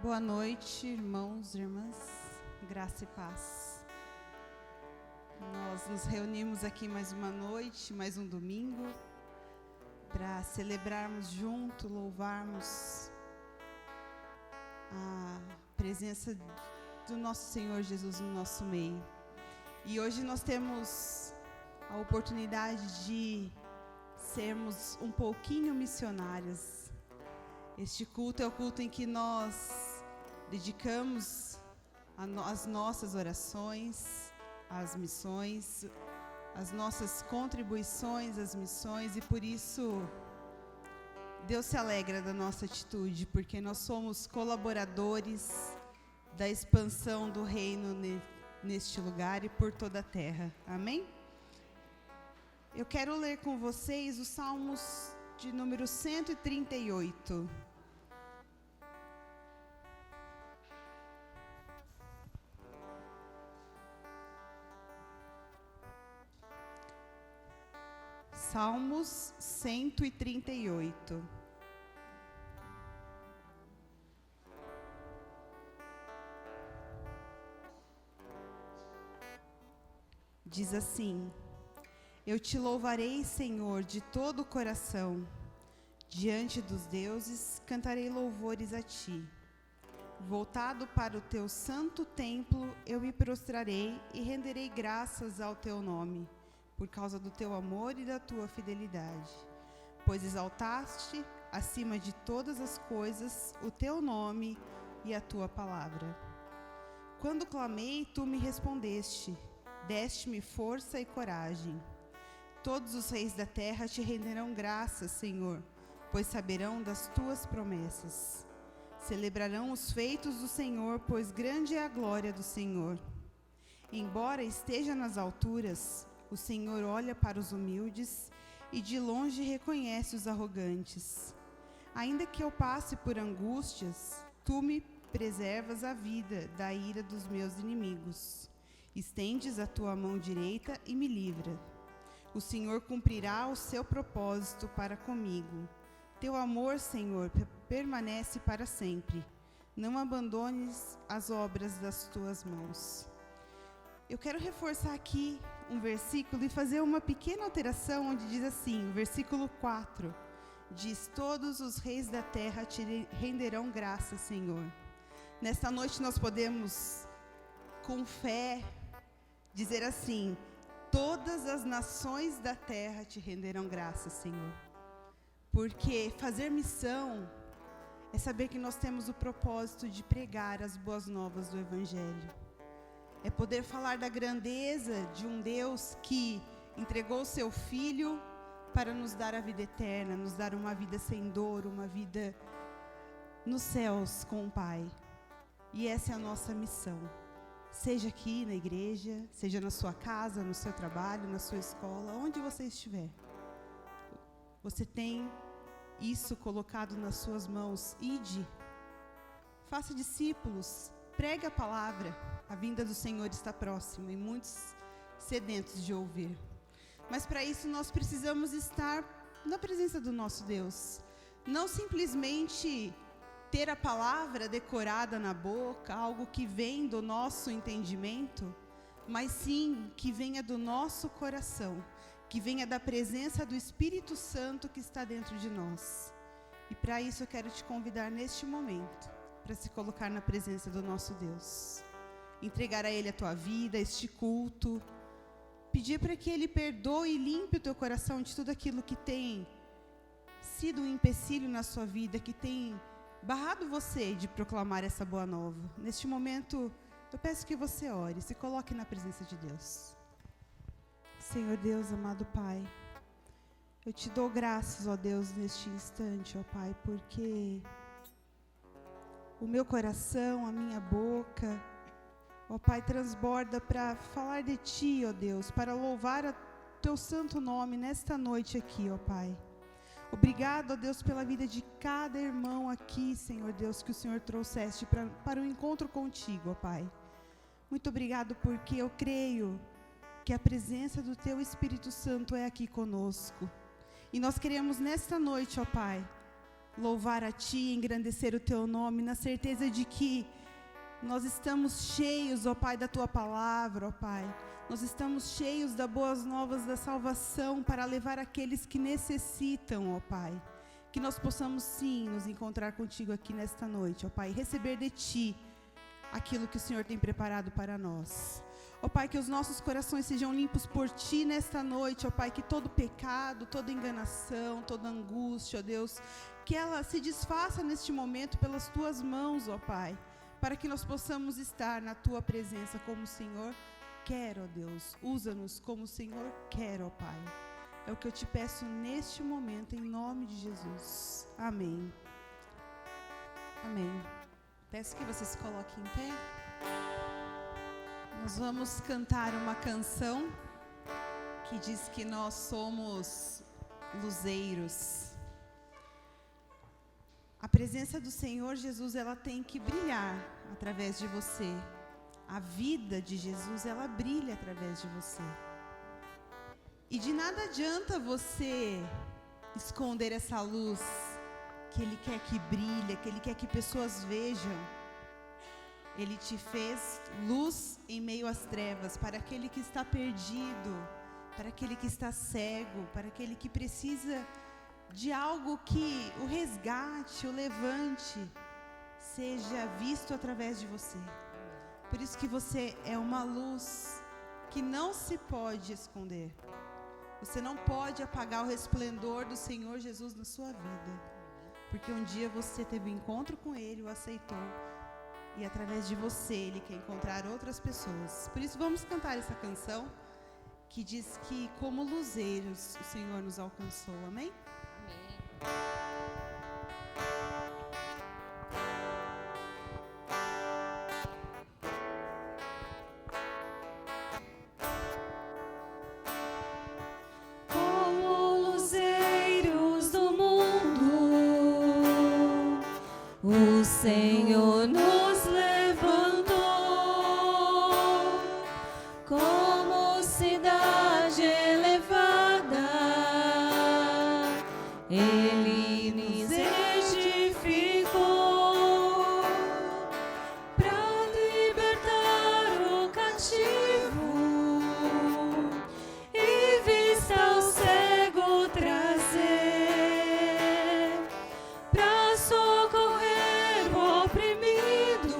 Boa noite, irmãos e irmãs, graça e paz. Nós nos reunimos aqui mais uma noite, mais um domingo, para celebrarmos junto, louvarmos a presença do nosso Senhor Jesus no nosso meio. E hoje nós temos a oportunidade de sermos um pouquinho missionários. Este culto é o culto em que nós dedicamos as nossas orações, às missões, as nossas contribuições às missões, e por isso Deus se alegra da nossa atitude, porque nós somos colaboradores da expansão do reino neste lugar e por toda a terra. Amém? Eu quero ler com vocês os Salmos de número 138. Salmos 138. Diz assim: Eu te louvarei, Senhor, de todo o coração. Diante dos deuses, cantarei louvores a ti. Voltado para o teu santo templo, eu me prostrarei e renderei graças ao teu nome, por causa do teu amor e da tua fidelidade. Pois exaltaste, acima de todas as coisas, o teu nome e a tua palavra. Quando clamei, tu me respondeste, deste-me força e coragem. Todos os reis da terra te renderão graças, Senhor, pois saberão das tuas promessas. Celebrarão os feitos do Senhor, pois grande é a glória do Senhor. Embora esteja nas alturas, o Senhor olha para os humildes e de longe reconhece os arrogantes. Ainda que eu passe por angústias, tu me preservas a vida da ira dos meus inimigos. Estendes a tua mão direita e me livra. O Senhor cumprirá o seu propósito para comigo. Teu amor, Senhor, permanece para sempre. Não abandones as obras das tuas mãos. Eu quero reforçar aqui um versículo e fazer uma pequena alteração, onde diz assim, versículo 4, diz: todos os reis da terra te renderão graças, Senhor. Nesta noite nós podemos, com fé, dizer assim: todas as nações da terra te renderão graças, Senhor. Porque fazer missão é saber que nós temos o propósito de pregar as boas novas do Evangelho. É poder falar da grandeza de um Deus que entregou o seu Filho para nos dar a vida eterna, nos dar uma vida sem dor, uma vida nos céus com o Pai. E essa é a nossa missão. Seja aqui na igreja, seja na sua casa, no seu trabalho, na sua escola, onde você estiver. Você tem isso colocado nas suas mãos. Ide, faça discípulos, pregue a palavra. A vinda do Senhor está próxima e muitos sedentos de ouvir. Mas para isso nós precisamos estar na presença do nosso Deus. Não simplesmente ter a palavra decorada na boca, algo que vem do nosso entendimento, mas sim que venha do nosso coração, que venha da presença do Espírito Santo que está dentro de nós. E para isso eu quero te convidar neste momento, para se colocar na presença do nosso Deus. Entregar a Ele a tua vida, este culto. Pedir para que Ele perdoe e limpe o teu coração de tudo aquilo que tem sido um empecilho na sua vida, que tem barrado você de proclamar essa boa nova. Neste momento, eu peço que você ore, se coloque na presença de Deus. Senhor Deus, amado Pai, eu te dou graças, ó Deus, neste instante, ó Pai, porque o meu coração, a minha boca, ó Pai, transborda para falar de Ti, ó Deus, para louvar o Teu santo nome nesta noite aqui, ó Pai. Obrigado, ó Deus, pela vida de cada irmão aqui, Senhor Deus, que o Senhor trouxeste para o encontro contigo, ó Pai. Muito obrigado, porque eu creio que a presença do Teu Espírito Santo é aqui conosco. E nós queremos nesta noite, ó Pai, louvar a Ti, engrandecer o Teu nome, na certeza de que nós estamos cheios, ó Pai, da Tua palavra, ó Pai. Nós estamos cheios das boas novas da salvação para levar aqueles que necessitam, ó Pai. Que nós possamos sim nos encontrar contigo aqui nesta noite, ó Pai, receber de Ti aquilo que o Senhor tem preparado para nós. Ó Pai, que os nossos corações sejam limpos por Ti nesta noite, ó Pai, que todo pecado, toda enganação, toda angústia, ó Deus, que ela se desfaça neste momento pelas Tuas mãos, ó Pai, para que nós possamos estar na Tua presença como o Senhor quer, ó Deus. Usa-nos como o Senhor quer, ó Pai. É o que eu te peço neste momento, em nome de Jesus. Amém. Amém. Peço que você se coloque em pé. Nós vamos cantar uma canção que diz que nós somos luzeiros. A presença do Senhor Jesus, ela tem que brilhar através de você. A vida de Jesus, ela brilha através de você. E de nada adianta você esconder essa luz que Ele quer que brilhe, que Ele quer que pessoas vejam. Ele te fez luz em meio às trevas, para aquele que está perdido, para aquele que está cego, para aquele que precisa de algo que o resgate, o levante, seja visto através de você. Por isso que você é uma luz que não se pode esconder. Você não pode apagar o resplendor do Senhor Jesus na sua vida. Porque um dia você teve um encontro com Ele, o aceitou. E através de você, Ele quer encontrar outras pessoas. Por isso vamos cantar essa canção que diz que como luzeiros o Senhor nos alcançou. Amém? Amém. O Senhor nos levantou como cidade elevada. Ele nos edificou para libertar o cativo e vista ao cego trazer, para socorrer o oprimido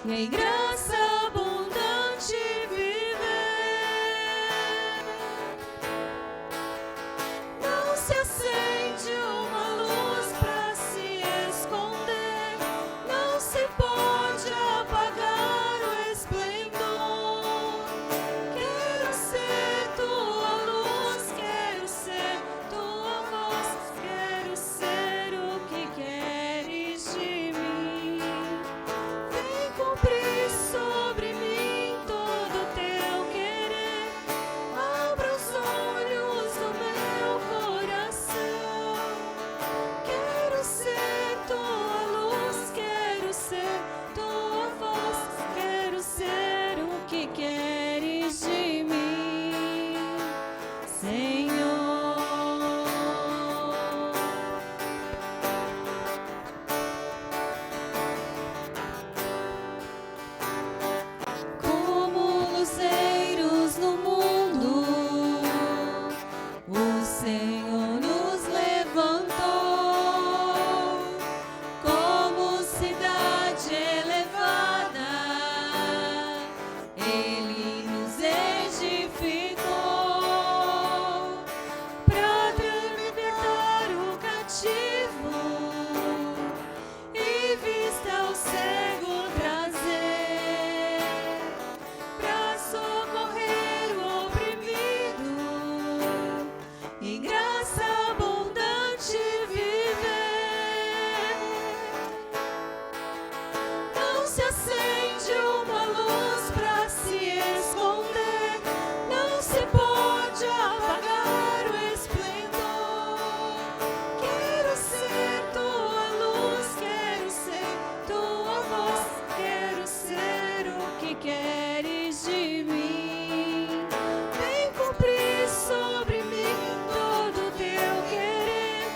e em graça abundante viver. Não se acende uma luz para se esconder, não se pode apagar o esplendor. Quero ser tua luz, quero ser tua voz, quero ser o que queres de mim. Vem cumprir sobre mim todo o teu querer. Abra os olhos do meu coração. Quero ser tua luz, quero ser tua voz, quero ser o que queres de mim, Senhor. Como luzeiros no mundo, o Senhor nos levantou como cidade elevada. Ele nos edificou para libertar o cativo e vista ao cego trazer, para socorrer o oprimido e em graça abundante viver. Não se acende uma luz para se esconder, não se pode apagar o esplendor. Quero ser tua luz, quero ser tua voz, quero ser o que queres de mim. Vem cumprir sobre mim todo o teu querer.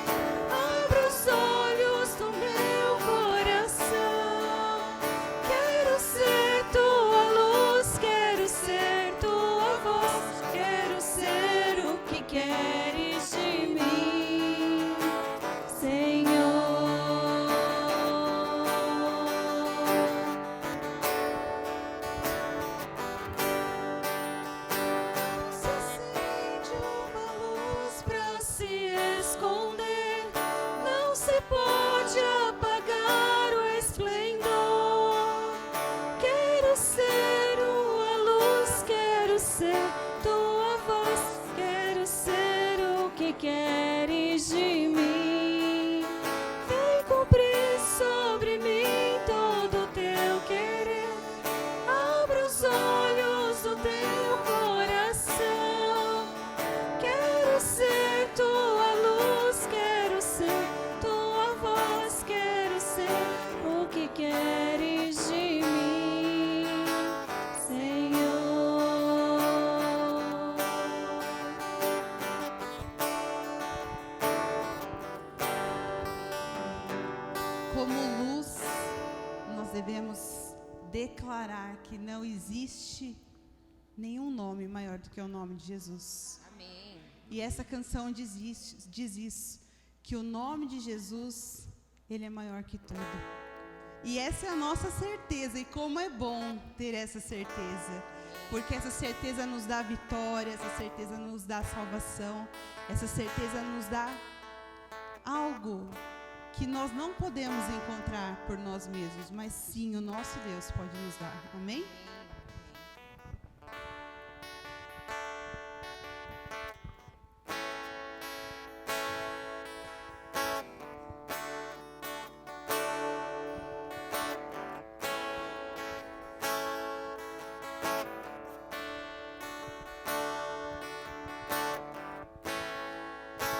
como luz, nós devemos declarar que não existe nenhum nome maior do que o nome de Jesus. Amém. E essa canção diz isso, que o nome de Jesus, ele é maior que tudo. E essa é a nossa certeza, e como é bom ter essa certeza, porque essa certeza nos dá vitória, essa certeza nos dá salvação, essa certeza nos dá algo que nós não podemos encontrar por nós mesmos, mas sim o nosso Deus pode nos dar. Amém?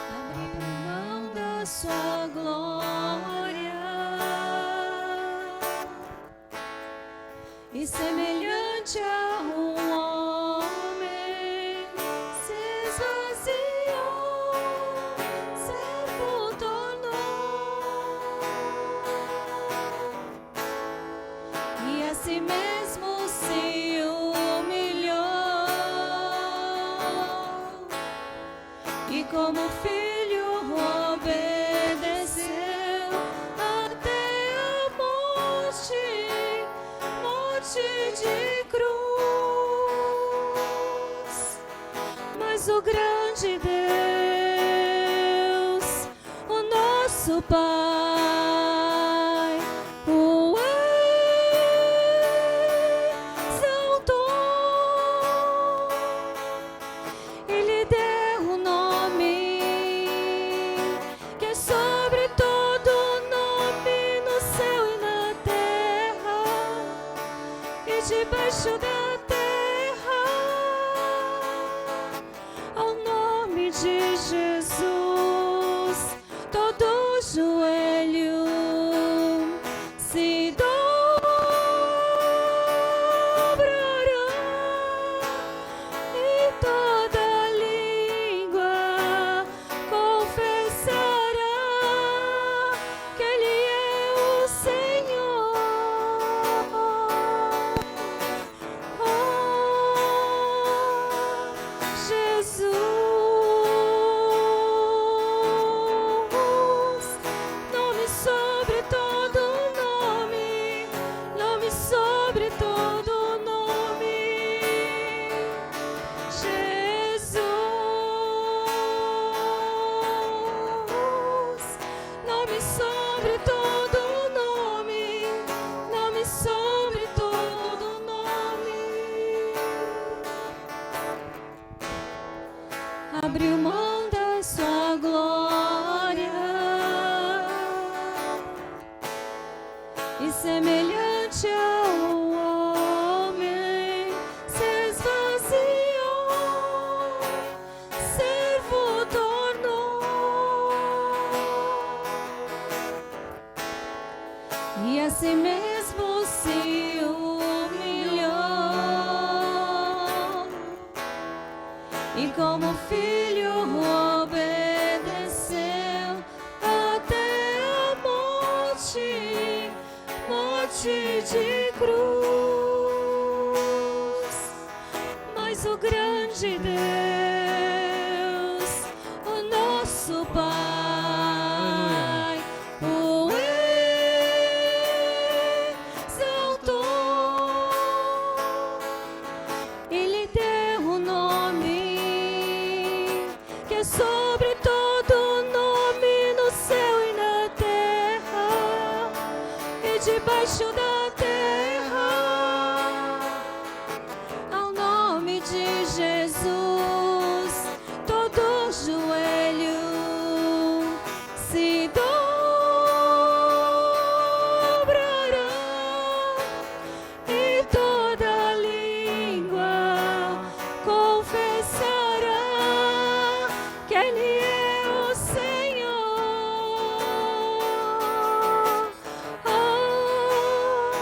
Abrir mão da sua glória e semelhante a um homem se esvaziou, servo tornou e a si mesmo se humilhou e como filho obedeceu até a morte, morte de cruz. Mas o grande Deus, o nosso Pai, o exaltou. Ele deu o nome que é sobre todo nome no céu e na terra e debaixo da terra, ao nome de Jesus, todo joelho se dobrará e toda língua confessará que Ele é o Senhor. Oh, Jesus, nome sobre todo nome, nome sobre todo nome. Jesus, nome sobre todo nome, nome sobre todo nome. Abriu mão da sua glória e semelhante ao homem se esvaziou, servo tornou e a si mesmo se humilhou e como filho obedeceu até a morte, morte de cruz. Mas o grande Deus, o nosso Pai, o exaltou. Ele deu o nome que é sobre todo nome no céu e na terra e debaixo da terra, ao nome de Jesus, todo joelho se dobrará e toda língua confessará que Ele é o Senhor. Oh,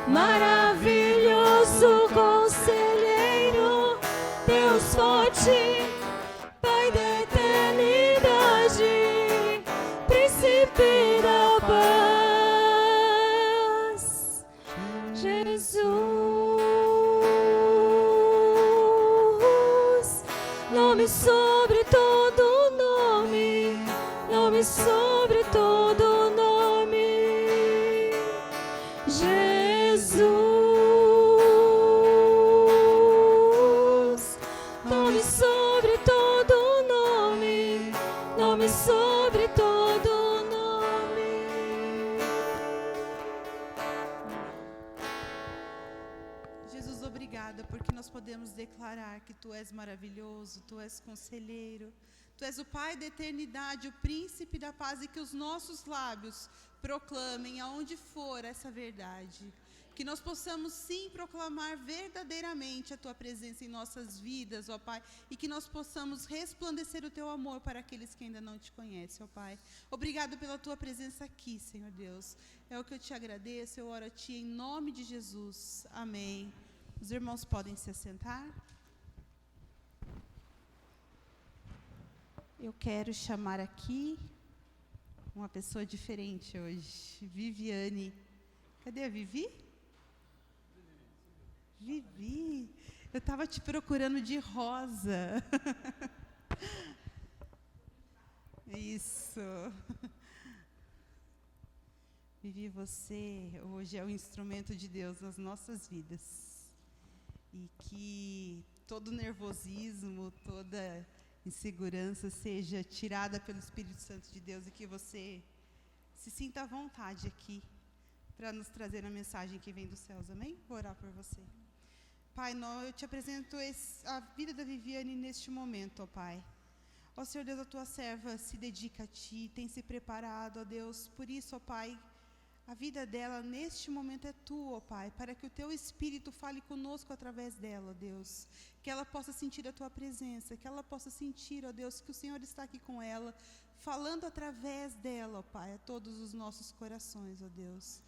maravilhoso conselheiro, Deus forte, Pai da eternidade, Príncipe da paz, Jesus, nome sobre todo nome, nome sobre todo nome, Jesus, nome sobre todo nome, nome sobre todo nome. Jesus, obrigada, porque nós podemos declarar que Tu és maravilhoso, Tu és conselheiro, Tu és o Pai da eternidade, o Príncipe da paz, e que os nossos lábios proclamem aonde for essa verdade. Que nós possamos sim proclamar verdadeiramente a Tua presença em nossas vidas, ó Pai, e que nós possamos resplandecer o Teu amor para aqueles que ainda não Te conhecem, ó Pai. Obrigado pela Tua presença aqui, Senhor Deus. É o que eu Te agradeço, eu oro a Ti em nome de Jesus. Amém. Os irmãos podem se assentar. Eu quero chamar aqui uma pessoa diferente hoje, Viviane. Cadê a Vivi? Vivi, eu estava te procurando de rosa. Isso. Vivi, você hoje é o instrumento de Deus nas nossas vidas. E que todo nervosismo, toda insegurança seja tirada pelo Espírito Santo de Deus e que você se sinta à vontade aqui para nos trazer a mensagem que vem dos céus, amém? Vou orar por você. Pai, eu te apresento a vida da Viviane neste momento, ó Pai. Ó Senhor Deus, a tua serva se dedica a Ti, tem se preparado, ó Deus, por isso, ó Pai, a vida dela neste momento é Tua, ó Pai, para que o Teu Espírito fale conosco através dela, ó Deus. Que ela possa sentir a Tua presença, que ela possa sentir, ó Deus, que o Senhor está aqui com ela, falando através dela, ó Pai, a todos os nossos corações, ó Deus.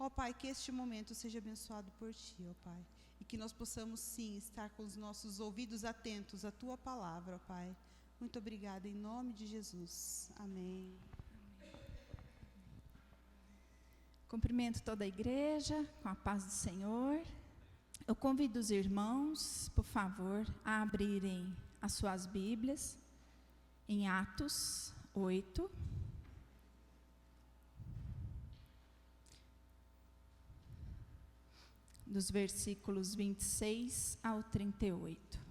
Ó Pai, que este momento seja abençoado por Ti, ó Pai, e que nós possamos sim estar com os nossos ouvidos atentos à Tua palavra, ó Pai. Muito obrigada, em nome de Jesus. Amém. Cumprimento toda a igreja com a paz do Senhor. Eu convido os irmãos, por favor, a abrirem as suas Bíblias em Atos 8. Dos versículos 26 ao 38.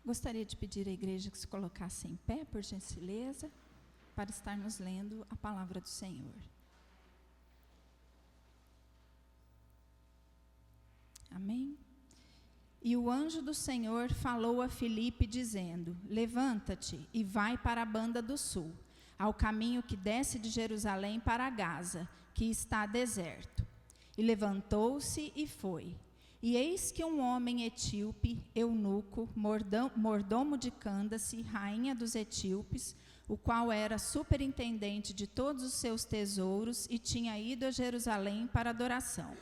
Gostaria de pedir à igreja que se colocasse em pé, por gentileza, para estarmos lendo a palavra do Senhor. Amém? E o anjo do Senhor falou a Filipe, dizendo: Levanta-te e vai para a banda do sul, ao caminho que desce de Jerusalém para Gaza, que está deserto. E levantou-se e foi. E eis que um homem etíope, eunuco, mordomo de Cândace, rainha dos etíopes, o qual era superintendente de todos os seus tesouros e tinha ido a Jerusalém para adoração,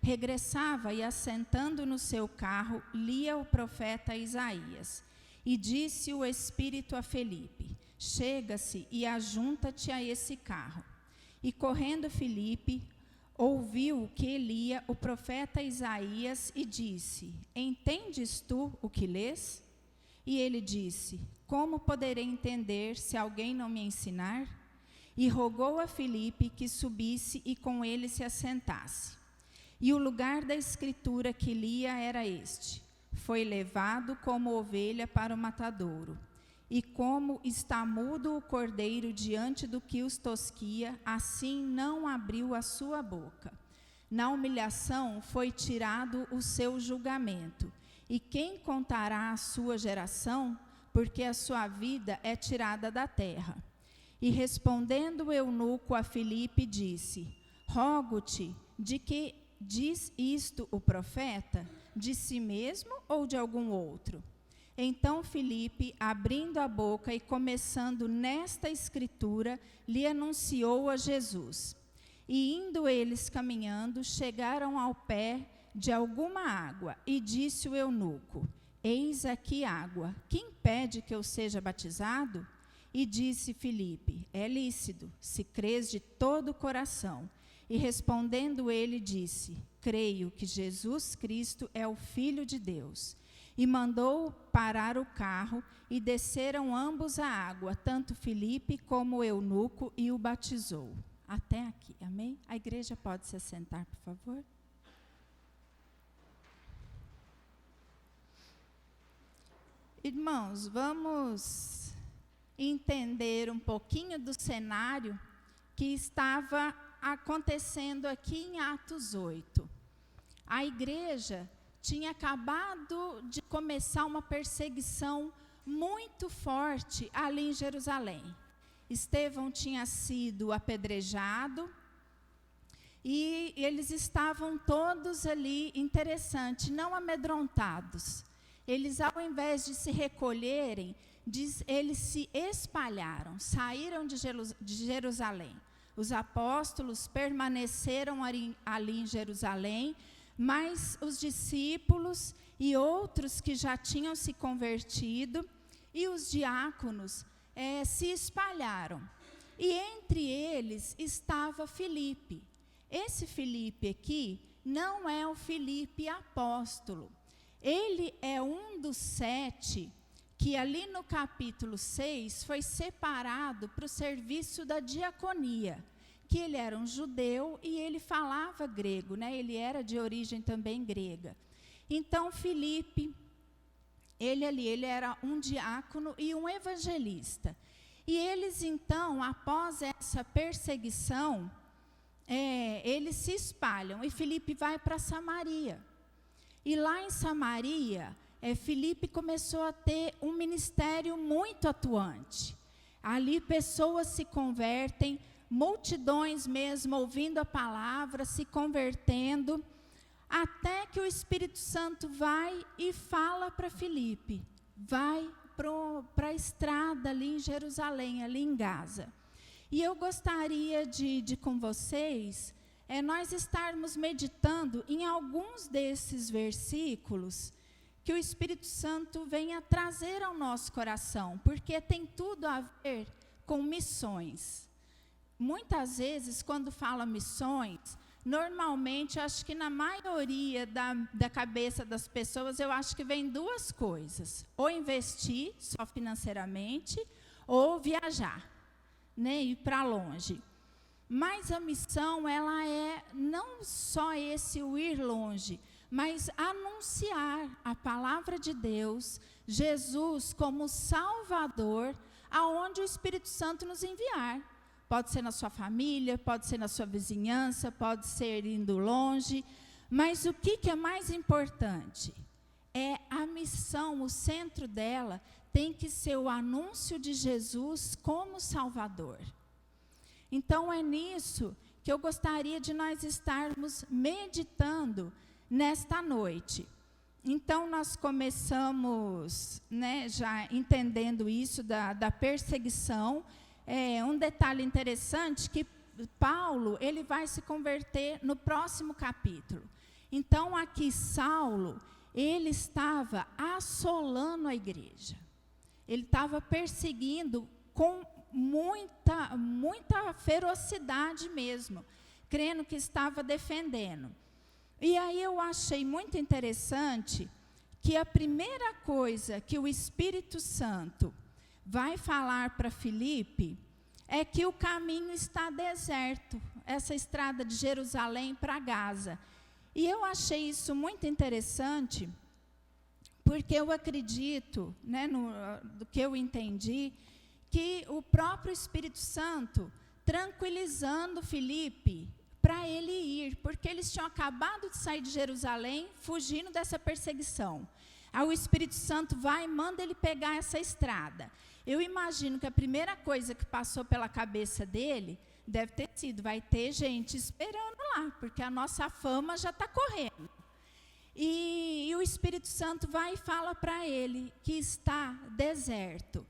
regressava e, assentando no seu carro, lia o profeta Isaías. E disse o Espírito a Filipe: Chega-se e ajunta-te a esse carro. E correndo Filipe, ouviu que lia o profeta Isaías e disse: Entendes tu o que lês? E ele disse: Como poderei entender se alguém não me ensinar? E rogou a Filipe que subisse e com ele se assentasse. E o lugar da escritura que lia era este: Foi levado como ovelha para o matadouro. E como está mudo o cordeiro diante do que os tosquia, assim não abriu a sua boca. Na humilhação foi tirado o seu julgamento. E quem contará a sua geração? Porque a sua vida é tirada da terra. E respondendo o eunuco a Filipe, disse: rogo-te, de que diz isto o profeta? De si mesmo ou de algum outro? Então Filipe, abrindo a boca e começando nesta escritura, lhe anunciou a Jesus. E indo eles caminhando, chegaram ao pé de alguma água, e disse o eunuco: eis aqui água, que impede que eu seja batizado? E disse Filipe: é lícito, se crês de todo o coração. E respondendo ele, disse: creio que Jesus Cristo é o Filho de Deus. E mandou parar o carro, e desceram ambos à água, tanto Filipe como o eunuco, e o batizou. Até aqui, amém? A igreja pode se assentar, por favor? Irmãos, vamos entender um pouquinho do cenário que estava acontecendo aqui em Atos 8. A igreja tinha acabado de começar uma perseguição muito forte ali em Jerusalém. Estevão tinha sido apedrejado e eles estavam todos ali, interessante, não amedrontados. Eles, ao invés de se recolherem, eles se espalharam, saíram de Jerusalém. Os apóstolos permaneceram ali em Jerusalém, mas os discípulos e outros que já tinham se convertido e os diáconos se espalharam. E entre eles estava Filipe. Esse Filipe aqui não é o Filipe apóstolo. Ele é um dos 7 que ali no capítulo 6 foi separado para o serviço da diaconia, que ele era um judeu e ele falava grego, né? Ele era de origem também grega. Então Filipe, ele era um diácono e um evangelista. E eles então, após essa perseguição, eles se espalham e Filipe vai para Samaria. E lá em Samaria, Filipe começou a ter um ministério muito atuante. Ali pessoas se convertem, multidões mesmo ouvindo a palavra, se convertendo, até que o Espírito Santo vai e fala para Filipe: vai para a estrada ali em Jerusalém, ali em Gaza. E eu gostaria de com vocês, nós estarmos meditando em alguns desses versículos que o Espírito Santo venha trazer ao nosso coração, porque tem tudo a ver com missões. Muitas vezes, quando fala missões, normalmente, acho que na maioria da cabeça das pessoas, eu acho que vem duas coisas: ou investir só financeiramente, ou viajar, né, ir para longe. Mas a missão, ela é não só o ir longe, mas anunciar a palavra de Deus, Jesus como Salvador, aonde o Espírito Santo nos enviar. Pode ser na sua família, pode ser na sua vizinhança, pode ser indo longe. Mas o que é mais importante? É a missão, o centro dela tem que ser o anúncio de Jesus como Salvador. Então é nisso que eu gostaria de nós estarmos meditando nesta noite. Então nós começamos, né, já entendendo isso da perseguição. Um detalhe interessante que Paulo, ele vai se converter no próximo capítulo. Então aqui Saulo, ele estava assolando a igreja. Ele estava perseguindo com muita ferocidade mesmo, crendo que estava defendendo. E aí eu achei muito interessante que a primeira coisa que o Espírito Santo vai falar para Filipe é que o caminho está deserto, essa estrada de Jerusalém para Gaza. E eu achei isso muito interessante, porque eu acredito, né, do que eu entendi, que o próprio Espírito Santo tranquilizando Filipe para ele ir, porque eles tinham acabado de sair de Jerusalém, fugindo dessa perseguição. Aí o Espírito Santo vai e manda ele pegar essa estrada. Eu imagino que a primeira coisa que passou pela cabeça dele deve ter sido, vai ter gente esperando lá, porque a nossa fama já está correndo. E o Espírito Santo vai e fala para ele que está deserto.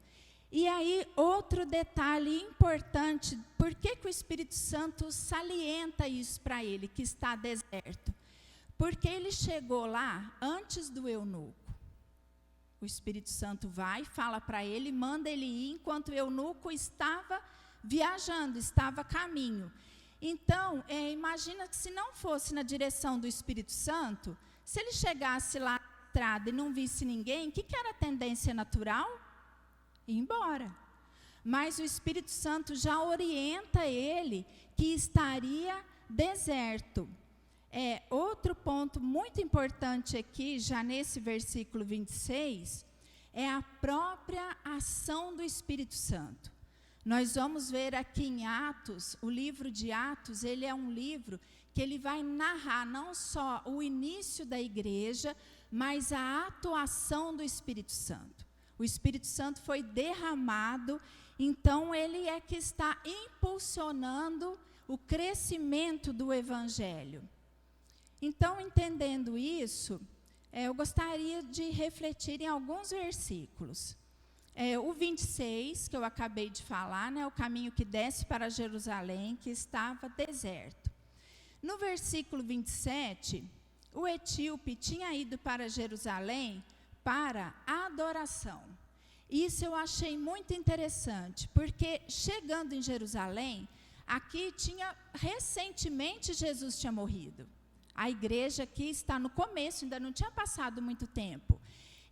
E aí, outro detalhe importante, por que o Espírito Santo salienta isso para ele, que está deserto? Porque ele chegou lá antes do eunuco. O Espírito Santo vai, fala para ele, manda ele ir, enquanto o eunuco estava viajando, estava a caminho. Então, imagina que se não fosse na direção do Espírito Santo, se ele chegasse lá na estrada e não visse ninguém, o que era a tendência natural? Ir embora. Mas o Espírito Santo já orienta ele que estaria deserto. Outro ponto muito importante aqui, já nesse versículo 26, é a própria ação do Espírito Santo. Nós vamos ver aqui em Atos, o livro de Atos, ele é um livro que ele vai narrar não só o início da igreja, mas a atuação do Espírito Santo. O Espírito Santo foi derramado, então ele é que está impulsionando o crescimento do Evangelho. Então, entendendo isso, eu gostaria de refletir em alguns versículos. O 26, que eu acabei de falar, né, o caminho que desce para Jerusalém, que estava deserto. No versículo 27, o etíope tinha ido para Jerusalém para a adoração. Isso eu achei muito interessante, porque chegando em Jerusalém, aqui recentemente Jesus tinha morrido. A igreja aqui está no começo, ainda não tinha passado muito tempo.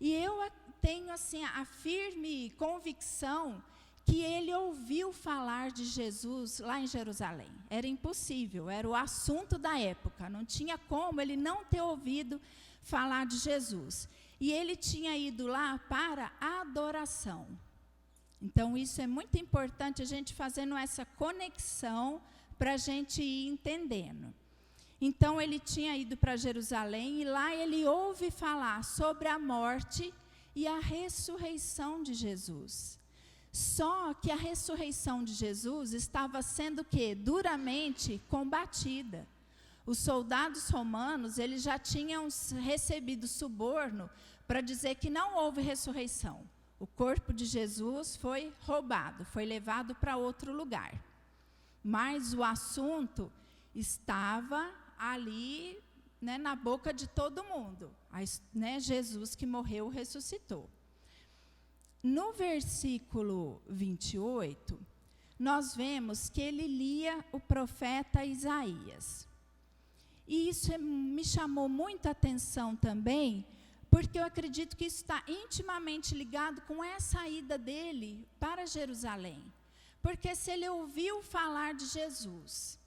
E eu tenho assim a firme convicção que ele ouviu falar de Jesus lá em Jerusalém. Era impossível, era o assunto da época, não tinha como ele não ter ouvido falar de Jesus. E ele tinha ido lá para a adoração. Então, isso é muito importante, a gente fazendo essa conexão para a gente ir entendendo. Então, ele tinha ido para Jerusalém e lá ele ouve falar sobre a morte e a ressurreição de Jesus. Só que a ressurreição de Jesus estava sendo duramente combatida. Os soldados romanos, eles já tinham recebido suborno para dizer que não houve ressurreição. O corpo de Jesus foi roubado, foi levado para outro lugar. Mas o assunto estava ali, né, na boca de todo mundo. Jesus que morreu, ressuscitou. No versículo 28, nós vemos que ele lia o profeta Isaías. E isso me chamou muita atenção também, porque eu acredito que isso está intimamente ligado com essa ida dele para Jerusalém. Porque se ele ouviu falar de Jesus,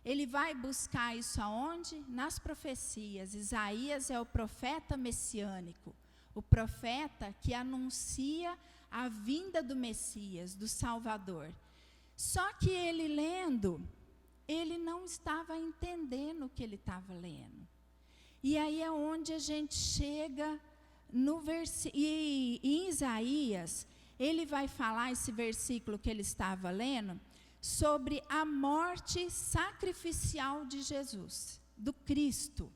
ele vai buscar isso aonde? Nas profecias. Isaías é o profeta messiânico, o profeta que anuncia a vinda do Messias, do Salvador. Só que ele lendo, ele não estava entendendo o que ele estava lendo. E aí é onde a gente chega no versículo. E em Isaías, ele vai falar, esse versículo que ele estava lendo, sobre a morte sacrificial de Jesus, do Cristo.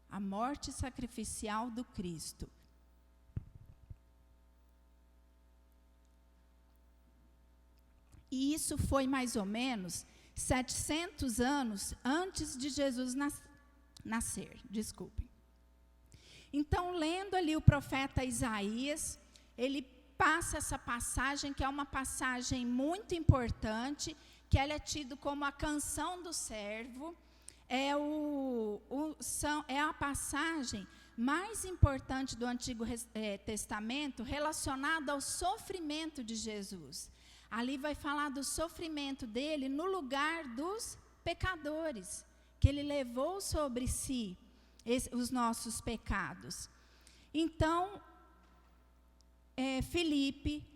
A morte sacrificial do Cristo. E isso foi mais ou menos 700 anos antes de Jesus nascer. Desculpem. Então, lendo ali o profeta Isaías, ele passa essa passagem, que é uma passagem muito importante, que ela é tida como a canção do servo. É a passagem mais importante do Antigo Testamento relacionada ao sofrimento de Jesus. Ali vai falar do sofrimento dele no lugar dos pecadores, que ele levou sobre si os nossos pecados. Então, Filipe,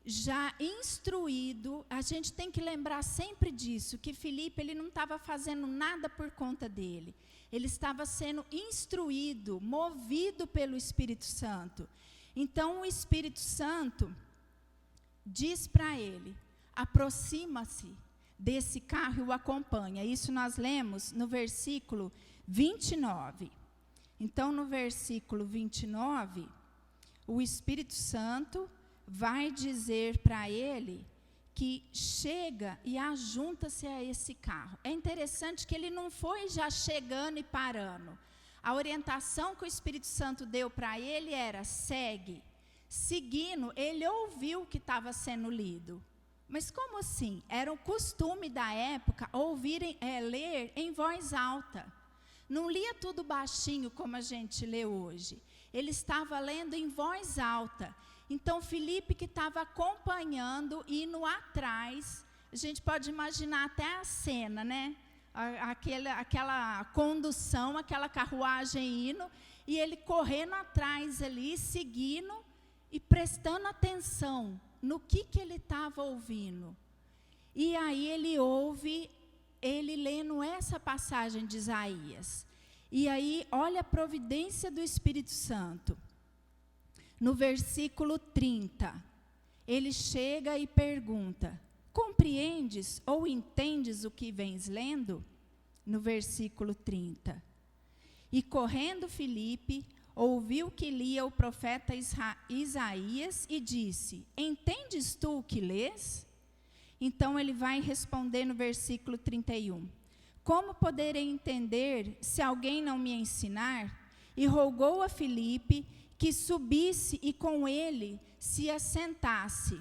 já instruído. A gente tem que lembrar sempre disso, que Filipe, ele não estava fazendo nada por conta dele. Ele estava sendo instruído, movido pelo Espírito Santo. Então, o Espírito Santo diz para ele: aproxima-se desse carro e o acompanha. Isso nós lemos no versículo 29. Então, no versículo 29, o Espírito Santo vai dizer para ele que chega e ajunta-se a esse carro. É interessante que ele não foi já chegando e parando. A orientação que o Espírito Santo deu para ele era: segue. Seguindo, ele ouviu o que estava sendo lido. Mas como assim? Era o costume da época ler em voz alta. Não lia tudo baixinho como a gente lê hoje. Ele estava lendo em voz alta. Então, Filipe, que estava acompanhando, indo atrás, a gente pode imaginar até a cena, né? Aquela condução, aquela carruagem indo, e ele correndo atrás ali, seguindo e prestando atenção no que ele estava ouvindo. E aí ele ouve, ele lendo essa passagem de Isaías. E aí, olha a providência do Espírito Santo. No versículo 30, ele chega e pergunta: compreendes ou entendes o que vens lendo? No versículo 30. E correndo Filipe, ouviu que lia o profeta Isaías e disse: entendes tu o que lês? Então ele vai responder no versículo 31. Como poderei entender se alguém não me ensinar? E rogou a Filipe que subisse e com ele se assentasse.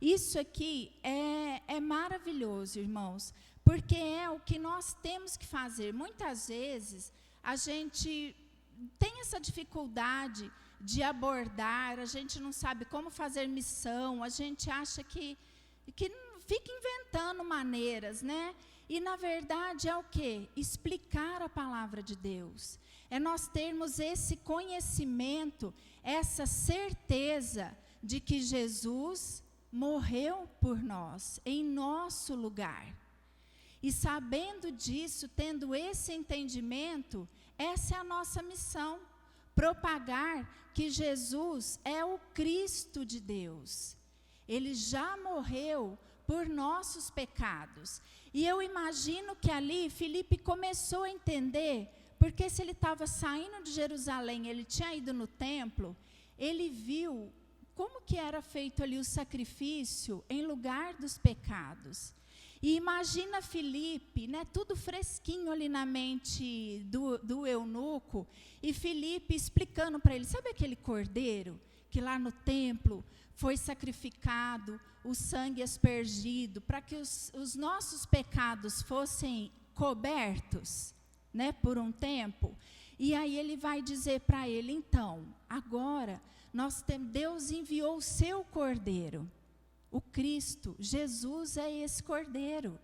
Isso aqui é maravilhoso, irmãos, porque é o que nós temos que fazer. Muitas vezes a gente tem essa dificuldade de abordar, a gente não sabe como fazer missão, a gente acha que fica inventando maneiras, né? E, na verdade, é o quê? Explicar a palavra de Deus. É nós termos esse conhecimento, essa certeza de que Jesus morreu por nós, em nosso lugar. E sabendo disso, tendo esse entendimento, essa é a nossa missão: propagar que Jesus é o Cristo de Deus. Ele já morreu por nossos pecados. E eu imagino que ali Filipe começou a entender, porque se ele estava saindo de Jerusalém, ele tinha ido no templo, ele viu como que era feito ali o sacrifício em lugar dos pecados. E imagina Filipe, né, tudo fresquinho ali na mente do eunuco, e Filipe explicando para ele: sabe aquele cordeiro que lá no templo foi sacrificado, o sangue aspergido, para que os nossos pecados fossem cobertos, né, por um tempo? E aí ele vai dizer para ele: então, agora Deus enviou o seu cordeiro, o Cristo, Jesus é esse cordeiro.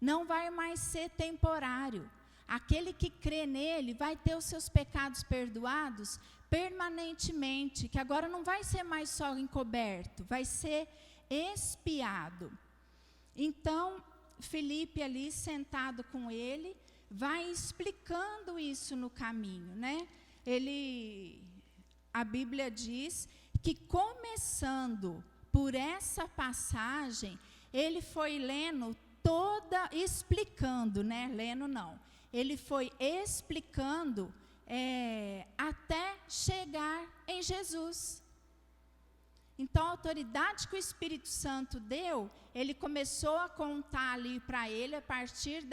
Não vai mais ser temporário. Aquele que crê nele vai ter os seus pecados perdoados permanentemente, que agora não vai ser mais só encoberto, vai ser expiado. Então, Filipe ali sentado com ele, vai explicando isso no caminho, né? A Bíblia diz que, começando por essa passagem, ele foi lendo explicando, né? Lendo não, ele foi explicando até chegar em Jesus. Então, a autoridade que o Espírito Santo deu, ele começou a contar ali para ele, a partir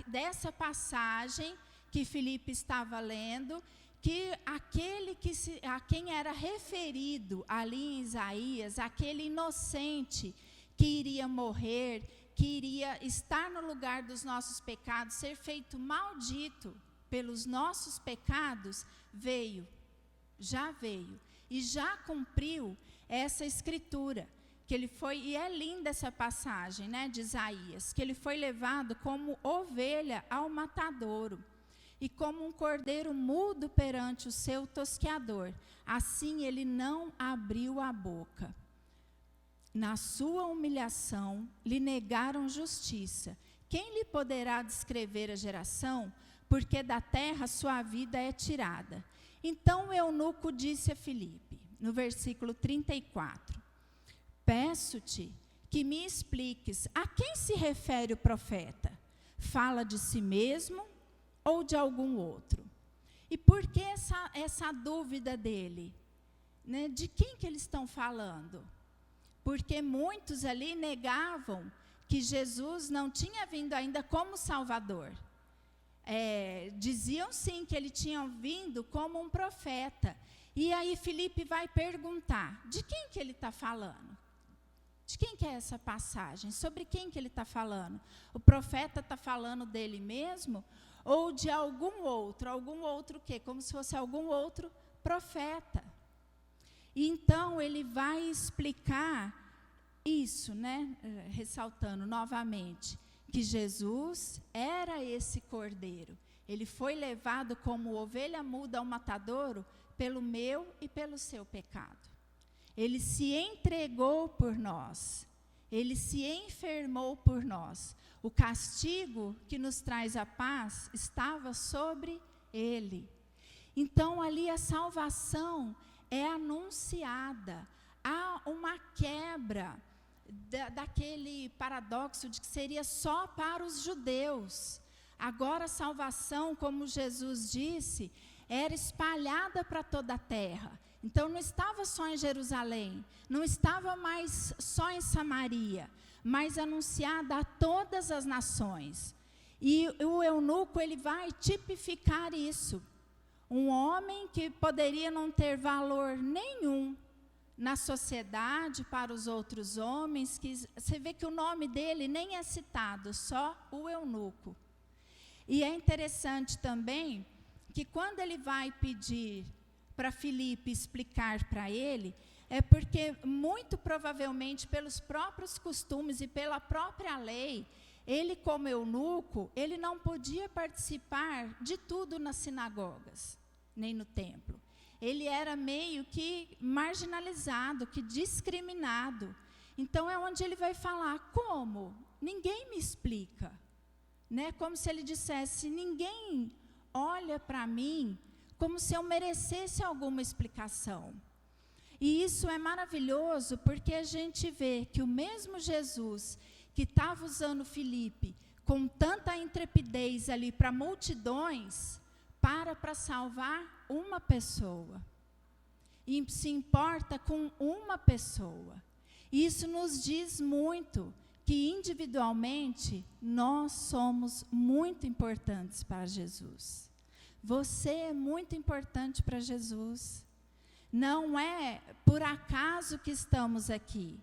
dessa passagem que Filipe estava lendo, que a quem era referido ali em Isaías, aquele inocente que iria morrer, que iria estar no lugar dos nossos pecados, ser feito maldito pelos nossos pecados, já veio e já cumpriu essa escritura, que ele foi, e é linda essa passagem, né, de Isaías, que ele foi levado como ovelha ao matadouro, e como um cordeiro mudo perante o seu tosqueador, assim ele não abriu a boca. Na sua humilhação, lhe negaram justiça. Quem lhe poderá descrever a geração? Porque da terra sua vida é tirada. Então o eunuco disse a Filipe, no versículo 34, peço-te que me expliques a quem se refere o profeta. Fala de si mesmo ou de algum outro? E por que essa dúvida dele? Né? De quem que eles estão falando? Porque muitos ali negavam que Jesus não tinha vindo ainda como Salvador. Diziam sim que ele tinha vindo como um profeta. E aí Filipe vai perguntar, de quem que ele está falando? De quem que é essa passagem? Sobre quem que ele está falando? O profeta está falando dele mesmo? Ou de algum outro o quê? Como se fosse algum outro profeta. E então ele vai explicar isso, né? Ressaltando novamente, que Jesus era esse cordeiro. Ele foi levado como ovelha muda ao matadouro pelo meu e pelo seu pecado. Ele se entregou por nós. Ele se enfermou por nós. O castigo que nos traz a paz estava sobre ele. Então, ali a salvação é anunciada. Há uma quebra daquele paradoxo de que seria só para os judeus. Agora a salvação, como Jesus disse, era espalhada para toda a terra. Então não estava só em Jerusalém, não estava mais só em Samaria, mas anunciada a todas as nações. E o eunuco, ele vai tipificar isso. Um homem que poderia não ter valor nenhum na sociedade para os outros homens, que você vê que o nome dele nem é citado, só o eunuco. E é interessante também que quando ele vai pedir para Filipe explicar para ele, é porque muito provavelmente pelos próprios costumes e pela própria lei, ele como eunuco, ele não podia participar de tudo nas sinagogas, nem no templo. Ele era meio que marginalizado, que discriminado. Então é onde ele vai falar, como? Ninguém me explica. Né? Como se ele dissesse, ninguém olha para mim como se eu merecesse alguma explicação. E isso é maravilhoso porque a gente vê que o mesmo Jesus que estava usando Filipe com tanta intrepidez ali para multidões, para salvar uma pessoa. E se importa com uma pessoa. Isso nos diz muito que individualmente nós somos muito importantes para Jesus. Você é muito importante para Jesus. Não é por acaso que estamos aqui.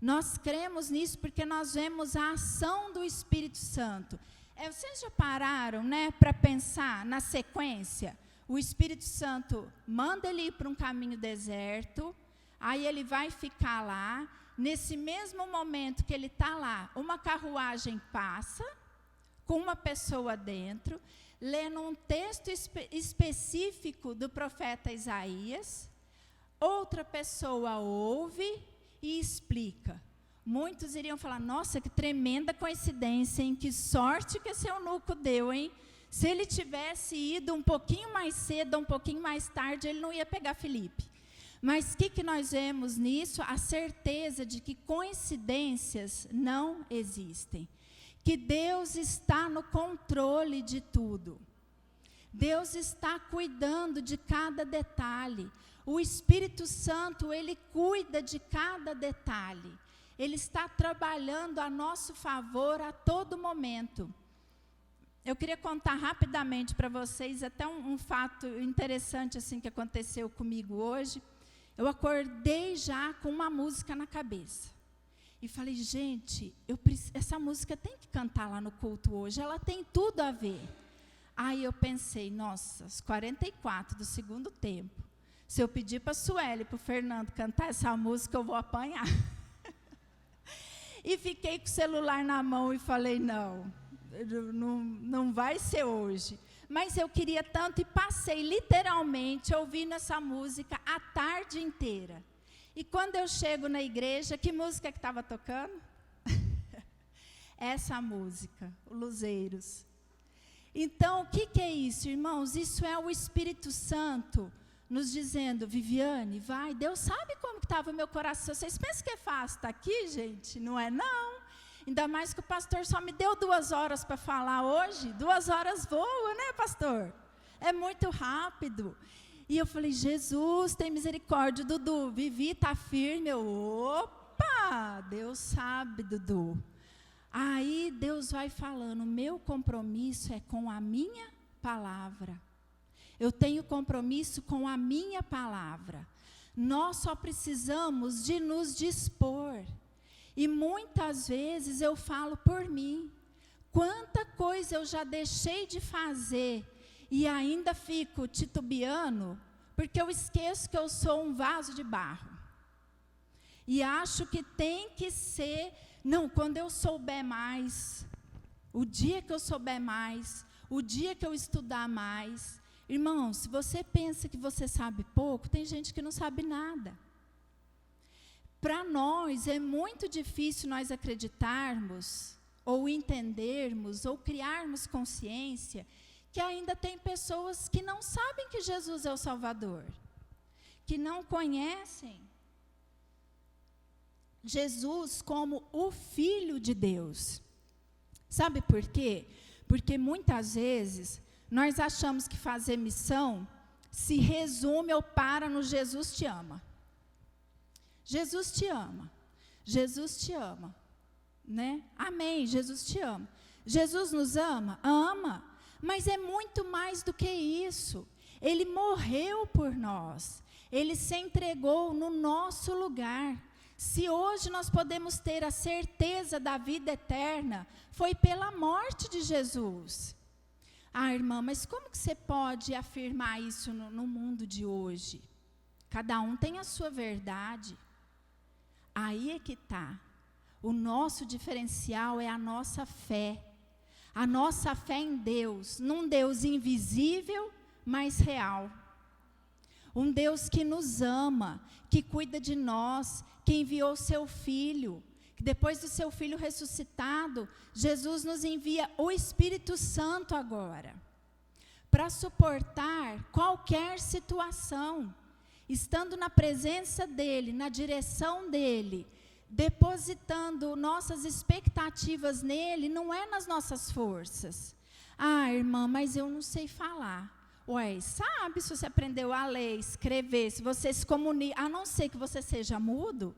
Nós cremos nisso porque nós vemos a ação do Espírito Santo. Vocês já pararam, né, para pensar na sequência? O Espírito Santo manda ele ir para um caminho deserto, aí ele vai ficar lá. Nesse mesmo momento que ele está lá, uma carruagem passa, com uma pessoa dentro, lendo um texto específico do profeta Isaías, outra pessoa ouve e explica. Muitos iriam falar, nossa, que tremenda coincidência, hein? Que sorte que esse eunuco deu, hein? Se ele tivesse ido um pouquinho mais cedo, um pouquinho mais tarde, ele não ia pegar Filipe. Mas o que nós vemos nisso? A certeza de que coincidências não existem. Que Deus está no controle de tudo. Deus está cuidando de cada detalhe. O Espírito Santo, ele cuida de cada detalhe. Ele está trabalhando a nosso favor a todo momento. Eu queria contar rapidamente para vocês até um fato interessante assim que aconteceu comigo hoje. Eu acordei já com uma música na cabeça. E falei, gente, essa música tem que cantar lá no culto hoje, ela tem tudo a ver. Aí eu pensei, nossa, às 44 do segundo tempo, se eu pedir para a Sueli e para o Fernando cantar essa música, eu vou apanhar. E fiquei com o celular na mão e falei, não vai ser hoje. Mas eu queria tanto e passei literalmente ouvindo essa música a tarde inteira. E quando eu chego na igreja, que música que estava tocando? Essa música, o Luzeiros. Então, o que é isso, irmãos? Isso é o Espírito Santo nos dizendo, Viviane, vai, Deus sabe como estava o meu coração. Vocês pensam que é fácil estar aqui, gente? Não é, não. Ainda mais que o pastor só me deu 2 horas para falar hoje. 2 horas voa, né, pastor? É muito rápido. E eu falei, Jesus, tem misericórdia, Dudu. Vivi, está firme. Opa, Deus sabe, Dudu. Aí Deus vai falando, meu compromisso é com a minha palavra. Eu tenho compromisso com a minha palavra. Nós só precisamos de nos dispor. E muitas vezes eu falo por mim. Quanta coisa eu já deixei de fazer e ainda fico titubeando, porque eu esqueço que eu sou um vaso de barro. E acho que tem que ser, não, quando eu souber mais, o dia que eu souber mais, o dia que eu estudar mais. Irmão, se você pensa que você sabe pouco, tem gente que não sabe nada. Para nós é muito difícil nós acreditarmos, ou entendermos, ou criarmos consciência, que ainda tem pessoas que não sabem que Jesus é o Salvador, que não conhecem Jesus como o Filho de Deus. Sabe por quê? Porque muitas vezes nós achamos que fazer missão se resume ou para no Jesus te ama. Jesus te ama. Jesus te ama. Né? Amém, Jesus te ama. Jesus nos ama? Ama. Mas é muito mais do que isso. Ele morreu por nós. Ele se entregou no nosso lugar. Se hoje nós podemos ter a certeza da vida eterna, foi pela morte de Jesus. Ah, irmã, mas como que você pode afirmar isso no mundo de hoje? Cada um tem a sua verdade. Aí é que está. O nosso diferencial é a nossa fé. A nossa fé em Deus, num Deus invisível, mas real. Um Deus que nos ama, que cuida de nós, que enviou seu Filho. Que depois do seu Filho ressuscitado, Jesus nos envia o Espírito Santo agora. Para suportar qualquer situação. Estando na presença dEle, na direção dEle, depositando nossas expectativas nele, não é nas nossas forças. Ah, irmã, mas eu não sei falar. Ué, sabe, se você aprendeu a ler, escrever, se você se comunica, a não ser que você seja mudo,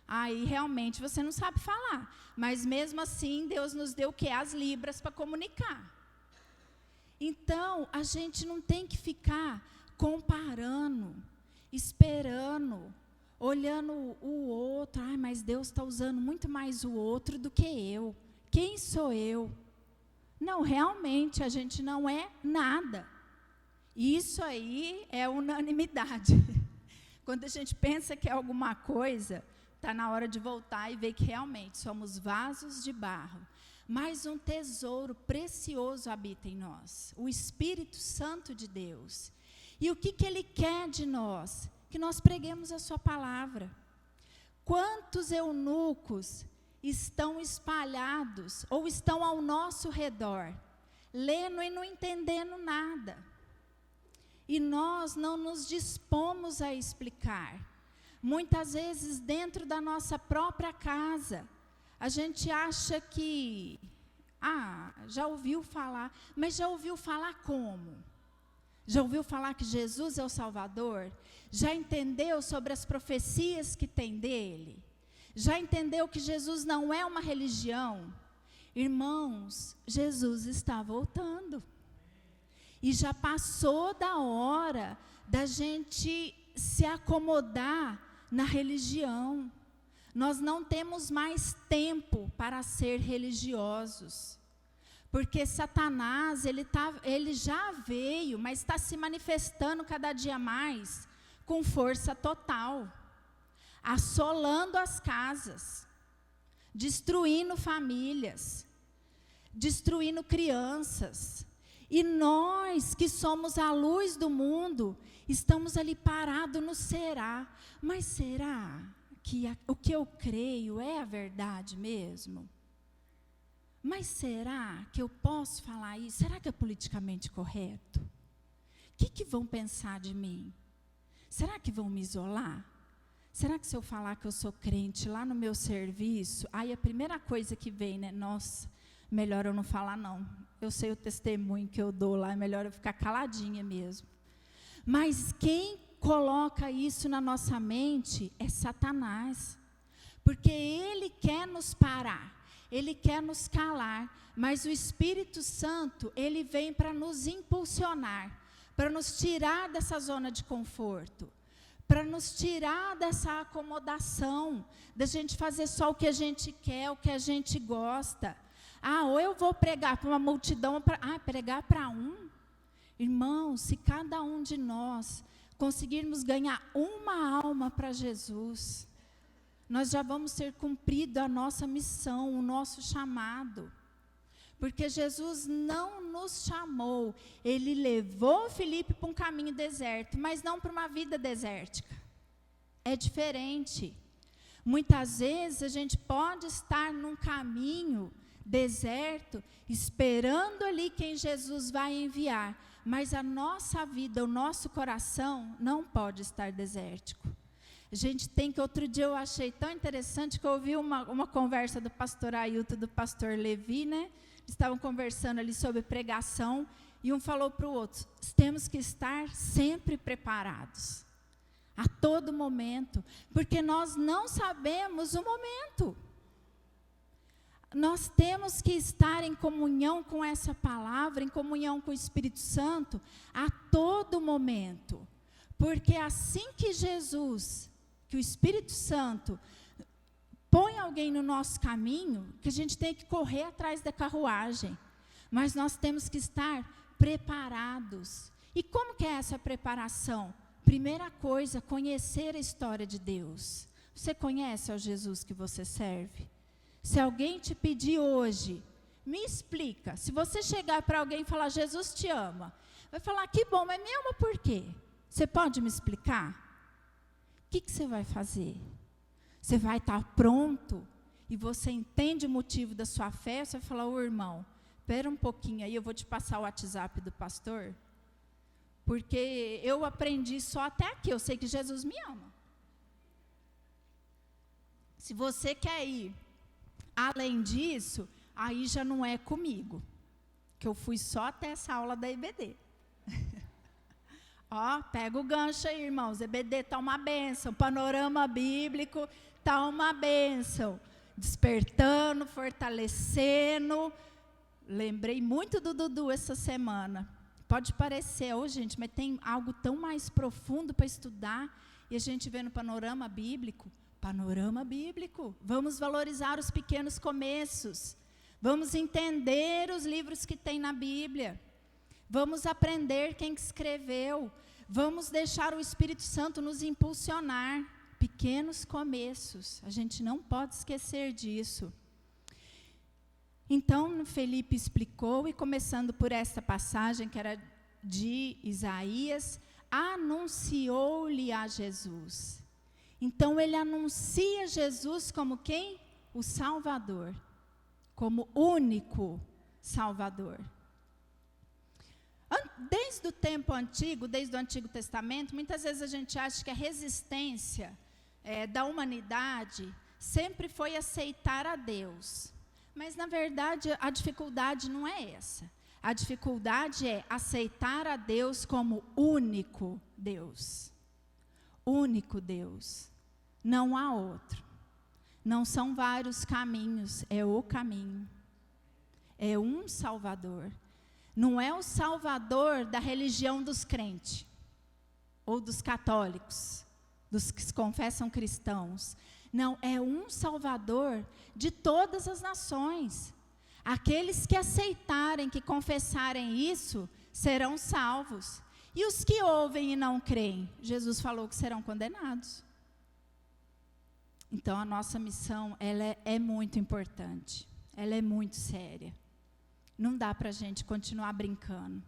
aí realmente você não sabe falar. Mas mesmo assim, Deus nos deu o quê? As libras para comunicar. Então, a gente não tem que ficar comparando, esperando, olhando o outro. Ai, mas Deus está usando muito mais o outro do que eu. Quem sou eu? Não, realmente a gente não é nada. Isso aí é unanimidade. Quando a gente pensa que é alguma coisa, está na hora de voltar e ver que realmente somos vasos de barro. Mas um tesouro precioso habita em nós, o Espírito Santo de Deus. E o que Ele quer de nós? Que nós preguemos a sua palavra. Quantos eunucos estão espalhados ou estão ao nosso redor, lendo e não entendendo nada. E nós não nos dispomos a explicar. Muitas vezes dentro da nossa própria casa, a gente acha que, já ouviu falar, mas já ouviu falar como? Já ouviu falar que Jesus é o Salvador? Já entendeu sobre as profecias que tem dele? Já entendeu que Jesus não é uma religião? Irmãos, Jesus está voltando. E já passou da hora da gente se acomodar na religião. Nós não temos mais tempo para ser religiosos. Porque Satanás, ele já veio, mas está se manifestando cada dia mais com força total. Assolando as casas, destruindo famílias, destruindo crianças. E nós que somos a luz do mundo, Estamos ali parados no será. Mas será que o que eu creio é a verdade mesmo? Mas será que eu posso falar isso? Será que é politicamente correto? O que vão pensar de mim? Será que vão me isolar? Será que se eu falar que eu sou crente lá no meu serviço, aí a primeira coisa que vem, né? Nossa, melhor eu não falar não. Eu sei o testemunho que eu dou lá, é melhor eu ficar caladinha mesmo. Mas quem coloca isso na nossa mente é Satanás. Porque ele quer nos parar, ele quer nos calar, mas o Espírito Santo, ele vem para nos impulsionar, para nos tirar dessa zona de conforto, para nos tirar dessa acomodação, da gente fazer só o que a gente quer, o que a gente gosta. Ou eu vou pregar para uma multidão, pregar para um? Irmãos, se cada um de nós conseguirmos ganhar uma alma para Jesus, nós já vamos ter cumprido a nossa missão, o nosso chamado. Porque Jesus não nos chamou, Ele levou Filipe para um caminho deserto, mas não para uma vida desértica. É diferente. Muitas vezes a gente pode estar num caminho deserto, esperando ali quem Jesus vai enviar, mas a nossa vida, o nosso coração não pode estar desértico. A gente tem que, outro dia eu achei tão interessante que eu ouvi uma conversa do pastor Ailton e do pastor Levi, né? Estavam conversando ali sobre pregação, e um falou para o outro, temos que estar sempre preparados, a todo momento, porque nós não sabemos o momento. Nós temos que estar em comunhão com essa palavra, em comunhão com o Espírito Santo, a todo momento, porque assim que Jesus, que o Espírito Santo põe alguém no nosso caminho, que a gente tem que correr atrás da carruagem, mas nós temos que estar preparados. E como que é essa preparação? Primeira coisa, conhecer a história de Deus. Você conhece o Jesus que você serve? Se alguém te pedir hoje, me explica. Se você chegar para alguém e falar, Jesus te ama, vai falar, que bom, mas me ama por quê? Você pode me explicar? O que você vai fazer? Você vai estar pronto e você entende o motivo da sua fé, você vai falar, irmão, espera um pouquinho aí, eu vou te passar o WhatsApp do pastor, porque eu aprendi só até aqui, eu sei que Jesus me ama. Se você quer ir além disso, aí já não é comigo, que eu fui só até essa aula da EBD. Pega o gancho aí, irmãos, EBD está uma bênção, panorama bíblico está uma bênção, despertando, fortalecendo. Lembrei muito do Dudu essa semana. Pode parecer, gente, mas tem algo tão mais profundo para estudar, e a gente vê no panorama bíblico. Panorama bíblico. Vamos valorizar os pequenos começos. Vamos entender os livros que tem na Bíblia. Vamos aprender quem que escreveu. Vamos deixar o Espírito Santo nos impulsionar. Pequenos começos. A gente não pode esquecer disso. Então, Felipe explicou, e começando por esta passagem, que era de Isaías, anunciou-lhe a Jesus. Então, ele anuncia Jesus como quem? O Salvador. Como único Salvador. Desde o tempo antigo, desde o Antigo Testamento, muitas vezes a gente acha que a resistência da humanidade sempre foi aceitar a Deus. Mas, na verdade, a dificuldade não é essa. A dificuldade é aceitar a Deus como único Deus. Único Deus. Não há outro. Não são vários caminhos, é o caminho. É um Salvador. Não é o Salvador da religião dos crentes, ou dos católicos, dos que se confessam cristãos. Não, é um Salvador de todas as nações. Aqueles que aceitarem, que confessarem isso, serão salvos. E os que ouvem e não creem, Jesus falou que serão condenados. Então, a nossa missão, ela é muito importante. Ela é muito séria. Não dá para a gente continuar brincando.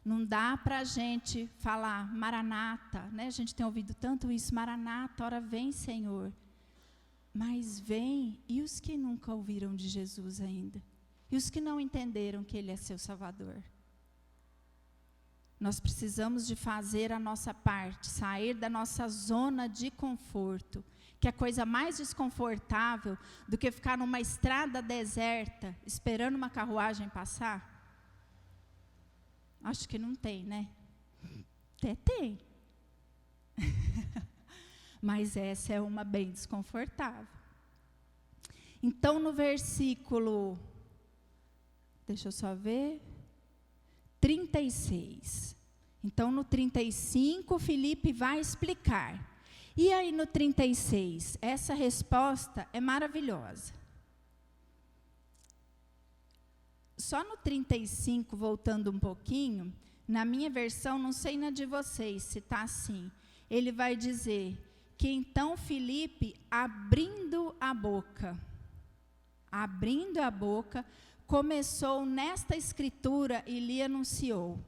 Não dá para a gente falar Maranata, né? A gente tem ouvido tanto isso, Maranata, ora vem, Senhor. Mas vem, e os que nunca ouviram de Jesus ainda? E os que não entenderam que Ele é seu Salvador? Nós precisamos de fazer a nossa parte, sair da nossa zona de conforto, que é a coisa mais desconfortável do que ficar numa estrada deserta, esperando uma carruagem passar. Acho que não tem, né? Até tem. Mas essa é uma bem desconfortável. Então, no versículo, deixa eu só ver, 36. Então, no 35, Filipe vai explicar. E aí, no 36, essa resposta é maravilhosa. Só no 35, voltando um pouquinho, na minha versão, não sei na de vocês, se está assim, ele vai dizer que então Filipe, abrindo a boca, começou nesta escritura e lhe anunciou.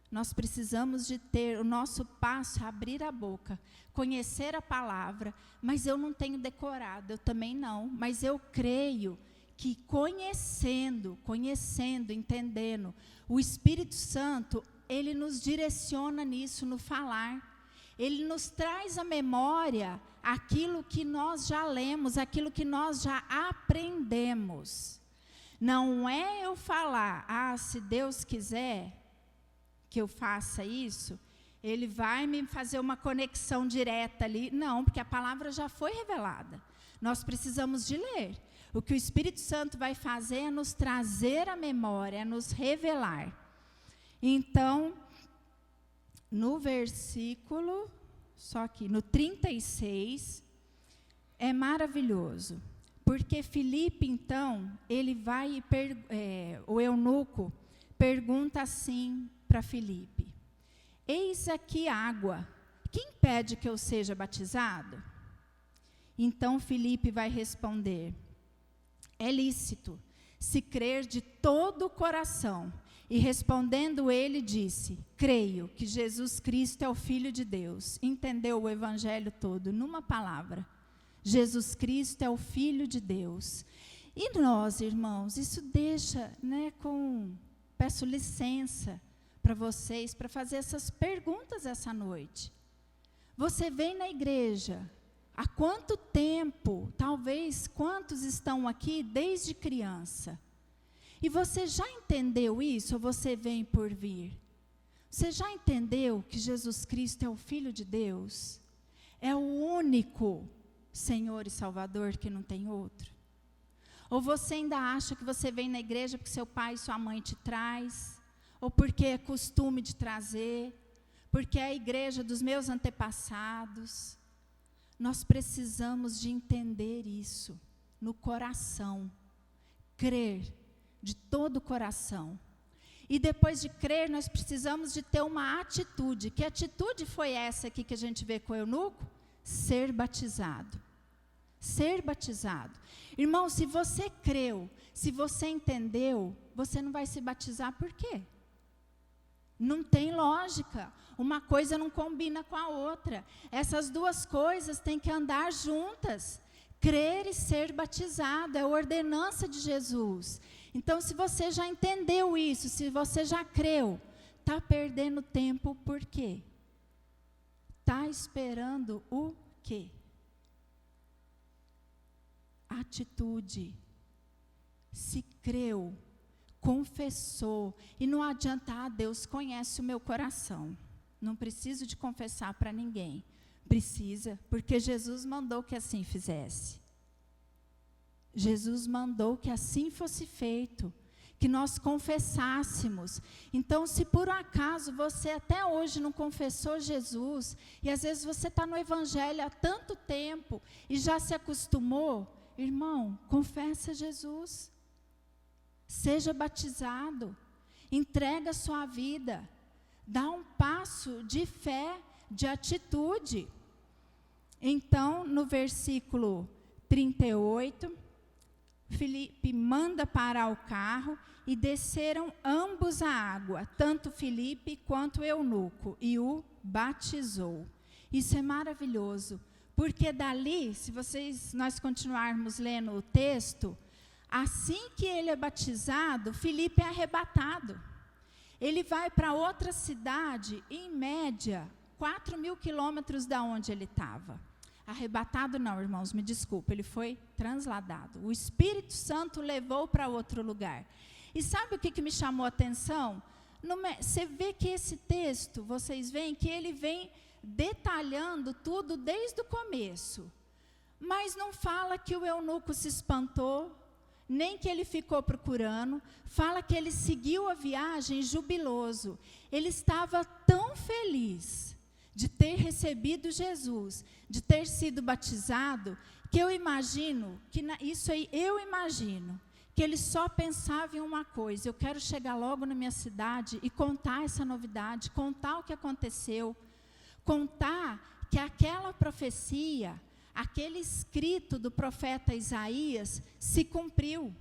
Nós precisamos de ter o nosso passo, abrir a boca, conhecer a palavra, mas eu não tenho decorado, eu também não, mas eu creio que conhecendo, entendendo, o Espírito Santo, ele nos direciona nisso, no falar. Ele nos traz à memória aquilo que nós já lemos, aquilo que nós já aprendemos. Não é eu falar, se Deus quiser que eu faça isso, Ele vai me fazer uma conexão direta ali. Não, porque a palavra já foi revelada. Nós precisamos de ler. O que o Espírito Santo vai fazer é nos trazer à memória, é nos revelar. Então, no versículo, só aqui, no 36, é maravilhoso. Porque Filipe, então, ele vai, o eunuco pergunta assim para Filipe: eis aqui água, quem impede que eu seja batizado? Então Filipe vai responder: é lícito, se crer de todo o coração. E respondendo ele, disse: creio que Jesus Cristo é o Filho de Deus. Entendeu o evangelho todo, numa palavra: Jesus Cristo é o Filho de Deus. E nós, irmãos, isso deixa, peço licença para vocês, para fazer essas perguntas essa noite. Você vem na igreja, há quanto tempo? Talvez quantos estão aqui desde criança? E você já entendeu isso, ou você vem por vir? Você já entendeu que Jesus Cristo é o Filho de Deus? É o único Senhor e Salvador, que não tem outro? Ou você ainda acha que você vem na igreja porque seu pai e sua mãe te traz, ou porque é costume de trazer, porque é a igreja dos meus antepassados? Nós precisamos de entender isso no coração, crer de todo o coração. E depois de crer, nós precisamos de ter uma atitude. Que atitude foi essa aqui que a gente vê com o eunuco? Ser batizado. Ser batizado. Irmão, se você creu, se você entendeu, você não vai se batizar por quê? Não tem lógica. Uma coisa não combina com a outra. Essas duas coisas têm que andar juntas. Crer e ser batizado é a ordenança de Jesus. Então, se você já entendeu isso, se você já creu, está perdendo tempo por quê? Está esperando o quê? Atitude. Se creu, confessou, e não adianta, Deus conhece o meu coração. Não preciso de confessar para ninguém. Precisa, porque Jesus mandou que assim fizesse. Jesus mandou que assim fosse feito, que nós confessássemos. Então, se por um acaso você até hoje não confessou Jesus, e às vezes você está no Evangelho há tanto tempo, e já se acostumou, irmão, confessa Jesus. Seja batizado, entrega a sua vida, dá um passo de fé, de atitude. Então, no versículo 38, Filipe manda parar o carro e desceram ambos à água, tanto Filipe quanto o eunuco, e o batizou. Isso é maravilhoso, porque dali, se nós continuarmos lendo o texto, assim que ele é batizado, Filipe é arrebatado. Ele vai para outra cidade, em média, 4.000 quilômetros da onde ele estava. Arrebatado não, irmãos, me desculpa, ele foi transladado. O Espírito Santo levou para outro lugar. E sabe o que me chamou a atenção? Você vê que esse texto, vocês veem que ele vem detalhando tudo desde o começo. Mas não fala que o eunuco se espantou, nem que ele ficou procurando. Fala que ele seguiu a viagem jubiloso. Ele estava tão feliz de ter recebido Jesus, de ter sido batizado, que eu imagino, que ele só pensava em uma coisa: eu quero chegar logo na minha cidade e contar essa novidade, contar o que aconteceu, contar que aquela profecia, aquele escrito do profeta Isaías se cumpriu,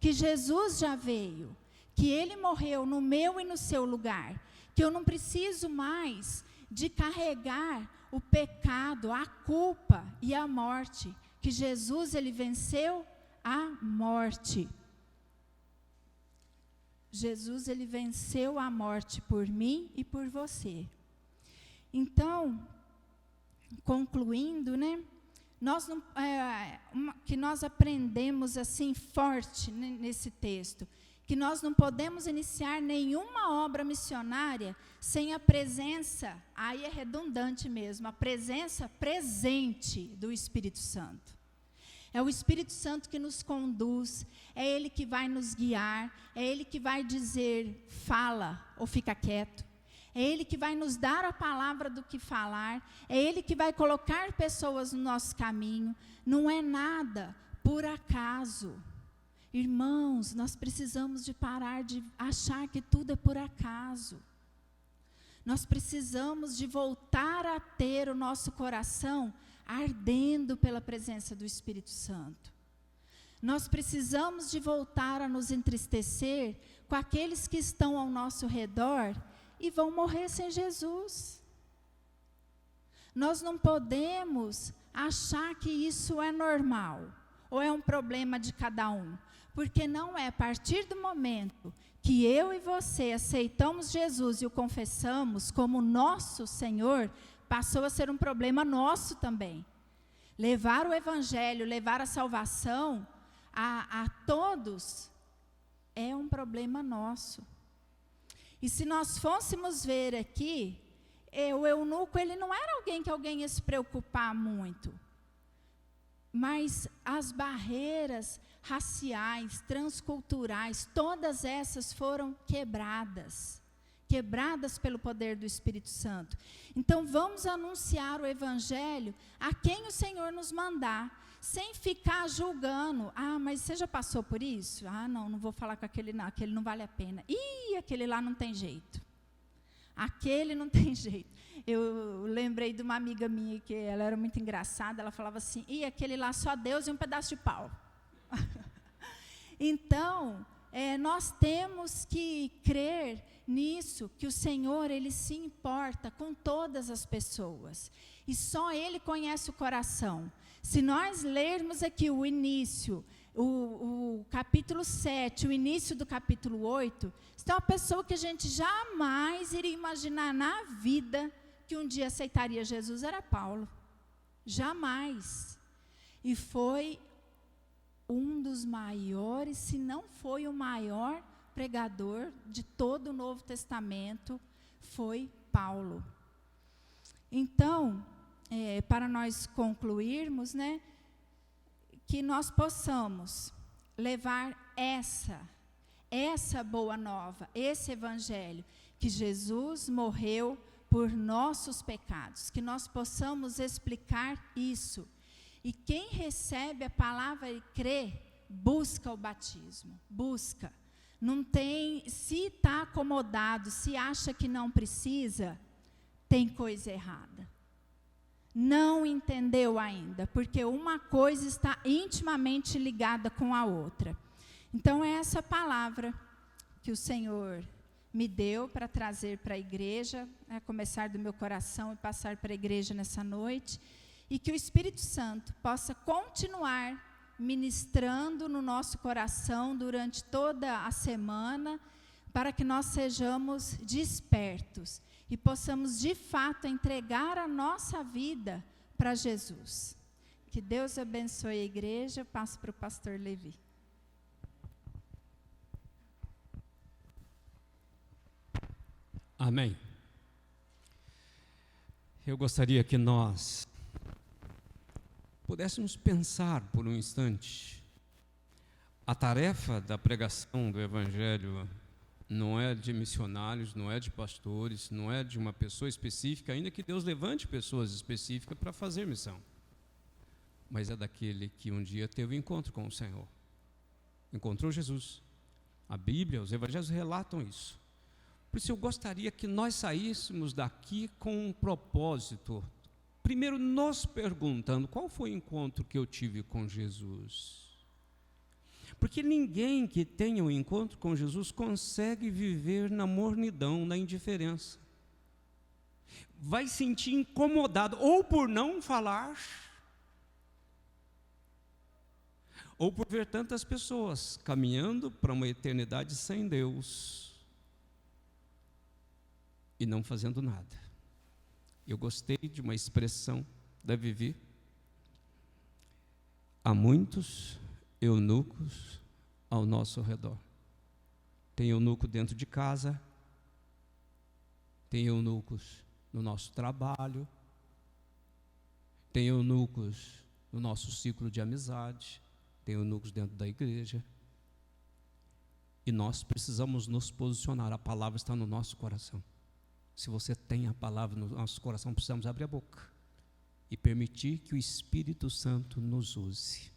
que Jesus já veio, que ele morreu no meu e no seu lugar, que eu não preciso mais de carregar o pecado, a culpa e a morte, que Jesus ele venceu a morte. Jesus ele venceu a morte por mim e por você. Então, concluindo, né? Que nós aprendemos assim forte nesse texto, que nós não podemos iniciar nenhuma obra missionária sem a presença, aí é redundante mesmo, a presença presente do Espírito Santo. É o Espírito Santo que nos conduz, é Ele que vai nos guiar, é Ele que vai dizer, fala ou fica quieto. É Ele que vai nos dar a palavra do que falar, é Ele que vai colocar pessoas no nosso caminho. Não é nada por acaso. Irmãos, nós precisamos de parar de achar que tudo é por acaso. Nós precisamos de voltar a ter o nosso coração ardendo pela presença do Espírito Santo. Nós precisamos de voltar a nos entristecer com aqueles que estão ao nosso redor e vão morrer sem Jesus. Nós não podemos achar que isso é normal ou é um problema de cada um, porque não é. A partir do momento que eu e você aceitamos Jesus e o confessamos como nosso Senhor, passou a ser um problema nosso também. Levar o Evangelho, levar a salvação a todos é um problema nosso. E se nós fôssemos ver aqui, o eunuco ele não era alguém que alguém ia se preocupar muito. Mas as barreiras raciais, transculturais, todas essas foram quebradas pelo poder do Espírito Santo. Então vamos anunciar o Evangelho a quem o Senhor nos mandar, sem ficar julgando. Ah, mas você já passou por isso? Ah, não vou falar com aquele não, aquele não vale a pena. Ih, aquele lá não tem jeito. Aquele não tem jeito. Eu lembrei de uma amiga minha que ela era muito engraçada, ela falava assim, aquele lá só Deus e um pedaço de pau. Então, nós temos que crer nisso, que o Senhor, Ele se importa com todas as pessoas. E só Ele conhece o coração. Se nós lermos aqui o início, o capítulo 7, o início do capítulo 8, está uma pessoa que a gente jamais iria imaginar na vida que um dia aceitaria Jesus, era Paulo. Jamais. E foi um dos maiores, se não foi o maior pregador de todo o Novo Testamento, foi Paulo. Então, para nós concluirmos, né, que nós possamos levar essa boa nova, esse evangelho, que Jesus morreu por nossos pecados, que nós possamos explicar isso. E quem recebe a palavra e crê, busca o batismo, busca. Não tem, se está acomodado, se acha que não precisa, tem coisa errada. não entendeu ainda, porque uma coisa está intimamente ligada com a outra. Então, é essa palavra que o Senhor me deu para trazer para a igreja, começar do meu coração e passar para a igreja nessa noite, e que o Espírito Santo possa continuar ministrando no nosso coração durante toda a semana, para que nós sejamos despertos e possamos de fato entregar a nossa vida para Jesus. Que Deus abençoe a igreja. Eu passo para o pastor Levi. Amém. Eu gostaria que nós pudéssemos pensar por um instante. A tarefa da pregação do Evangelho não é de missionários, não é de pastores, não é de uma pessoa específica, ainda que Deus levante pessoas específicas para fazer missão. Mas é daquele que um dia teve um encontro com o Senhor. Encontrou Jesus. A Bíblia, os Evangelhos relatam isso. Por isso eu gostaria que nós saíssemos daqui com um propósito. Primeiro, nos perguntando, qual foi o encontro que eu tive com Jesus? Porque ninguém que tenha um encontro com Jesus consegue viver na mornidão, na indiferença. Vai sentir incomodado, ou por não falar, ou por ver tantas pessoas caminhando para uma eternidade sem Deus e não fazendo nada. Eu gostei de uma expressão da Vivi. Há muitos eunucos ao nosso redor. Tem eunuco dentro de casa, tem eunucos no nosso trabalho, tem eunucos no nosso ciclo de amizade, tem eunucos dentro da igreja. E nós precisamos nos posicionar. A palavra está no nosso coração. Se você tem a palavra no nosso coração, precisamos abrir a boca e permitir que o Espírito Santo nos use.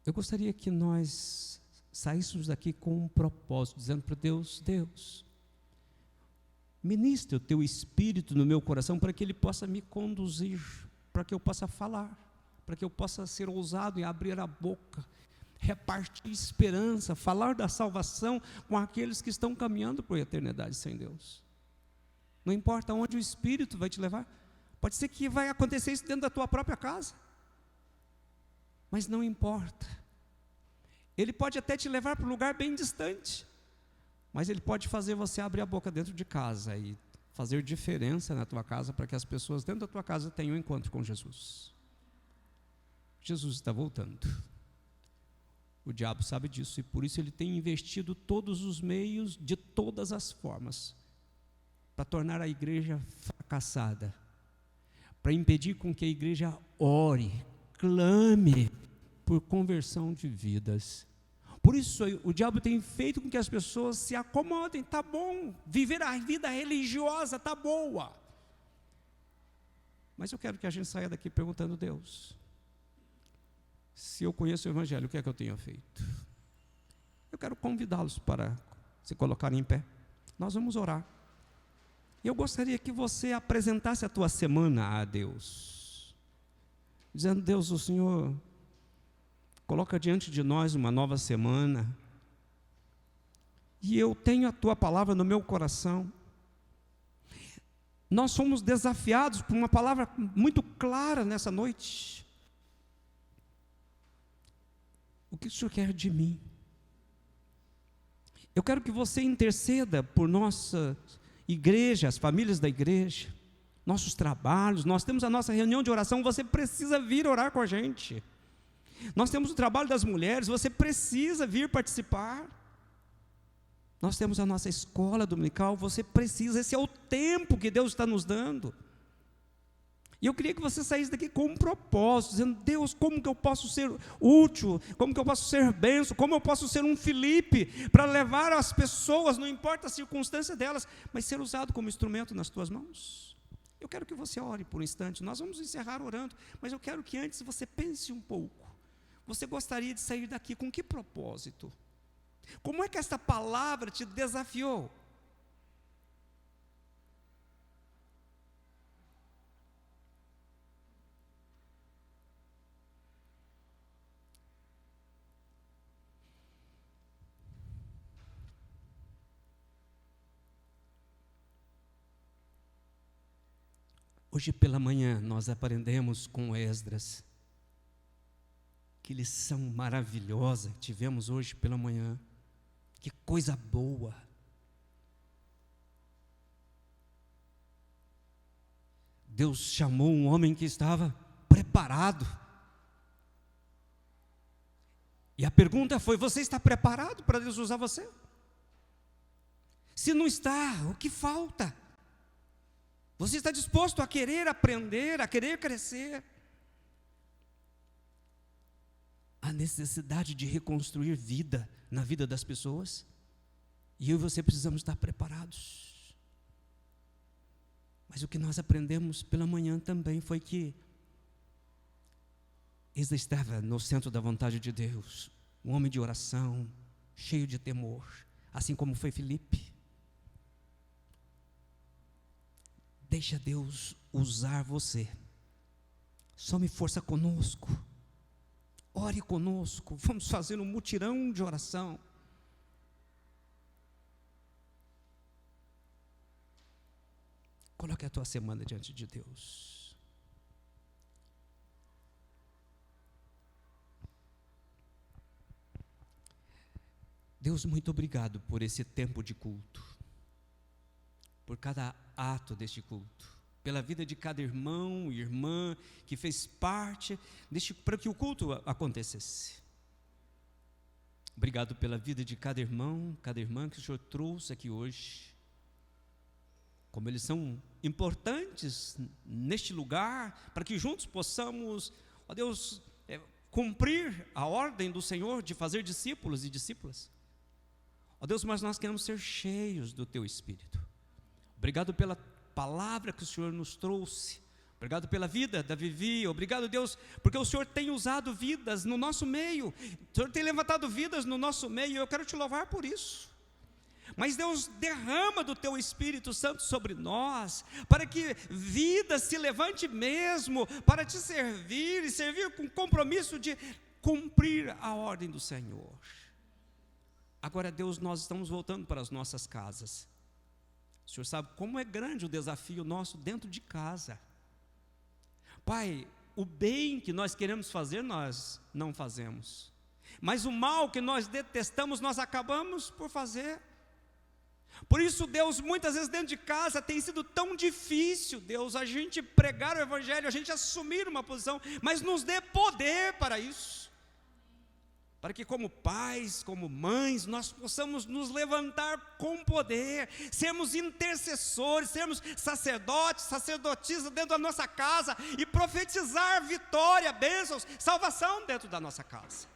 Eu gostaria que nós saíssemos daqui com um propósito, dizendo para Deus: Deus, ministra o teu Espírito no meu coração para que ele possa me conduzir, para que eu possa falar, para que eu possa ser ousado em abrir a boca, repartir esperança, falar da salvação com aqueles que estão caminhando por eternidade sem Deus. Não importa onde o Espírito vai te levar, pode ser que vai acontecer isso dentro da tua própria casa, mas não importa. Ele pode até te levar para um lugar bem distante, mas ele pode fazer você abrir a boca dentro de casa e fazer diferença na tua casa, para que as pessoas dentro da tua casa tenham um encontro com Jesus. Jesus está voltando. O diabo sabe disso e por isso ele tem investido todos os meios, de todas as formas, para tornar a igreja fracassada, para impedir com que a igreja ore, clame por conversão de vidas. Por isso o diabo tem feito com que as pessoas se acomodem. Tá bom, viver a vida religiosa tá boa, mas eu quero que a gente saia daqui perguntando: Deus, se eu conheço o Evangelho, o que é que eu tenho feito? Eu quero convidá-los para se colocarem em pé. Nós vamos orar. E eu gostaria que você apresentasse a tua semana a Deus, dizendo: Deus, o Senhor coloca diante de nós uma nova semana, e eu tenho a tua palavra no meu coração. Nós somos desafiados por uma palavra muito clara nessa noite. O que o Senhor quer de mim? Eu quero que você interceda por nossa igreja, as famílias da igreja, nossos trabalhos. Nós temos a nossa reunião de oração, você precisa vir orar com a gente. Nós temos o trabalho das mulheres, você precisa vir participar. Nós temos a nossa escola dominical, você precisa, esse é o tempo que Deus está nos dando. E eu queria que você saísse daqui com um propósito, dizendo: Deus, como que eu posso ser útil, como que eu posso ser bênção, como eu posso ser um Filipe, para levar as pessoas, não importa a circunstância delas, mas ser usado como instrumento nas tuas mãos. Eu quero que você ore por um instante, nós vamos encerrar orando, mas eu quero que antes você pense um pouco. Você gostaria de sair daqui com que propósito? Como é que esta palavra te desafiou? Hoje pela manhã nós aprendemos com Esdras. Que lição maravilhosa que tivemos hoje pela manhã. Que coisa boa. Deus chamou um homem que estava preparado. E a pergunta foi: você está preparado para Deus usar você? Se não está, o que falta? Você está disposto a querer aprender, a querer crescer? A necessidade de reconstruir vida na vida das pessoas. E eu e você precisamos estar preparados. Mas o que nós aprendemos pela manhã também foi que Esdras estava no centro da vontade de Deus, um homem de oração, cheio de temor, assim como foi Filipe. Deixa Deus usar você. Some força conosco. Ore conosco. Vamos fazer um mutirão de oração. Coloque a tua semana diante de Deus. Deus, muito obrigado por esse tempo de culto, por cada ato deste culto, pela vida de cada irmão e irmã que fez parte para que o culto acontecesse. Obrigado pela vida de cada irmão, cada irmã que o Senhor trouxe aqui hoje. Como eles são importantes neste lugar, para que juntos possamos, ó Deus, cumprir a ordem do Senhor de fazer discípulos e discípulas. Ó Deus, mas nós queremos ser cheios do Teu Espírito. Obrigado pela palavra que o Senhor nos trouxe. Obrigado pela vida da Vivi. Obrigado, Deus, porque o Senhor tem usado vidas no nosso meio. O Senhor tem levantado vidas no nosso meio. E eu quero te louvar por isso. Mas Deus, derrama do Teu Espírito Santo sobre nós, para que vida se levante mesmo, para Te servir, e servir com compromisso de cumprir a ordem do Senhor. Agora, Deus, nós estamos voltando para as nossas casas. O Senhor sabe como é grande o desafio nosso dentro de casa. Pai, o bem que nós queremos fazer, nós não fazemos. Mas o mal que nós detestamos, nós acabamos por fazer. Por isso, Deus, muitas vezes dentro de casa tem sido tão difícil, Deus, a gente pregar o Evangelho, a gente assumir uma posição, mas nos dê poder para isso. Para que como pais, como mães, nós possamos nos levantar com poder, sermos intercessores, sermos sacerdotes, sacerdotisas dentro da nossa casa e profetizar vitória, bênçãos, salvação dentro da nossa casa.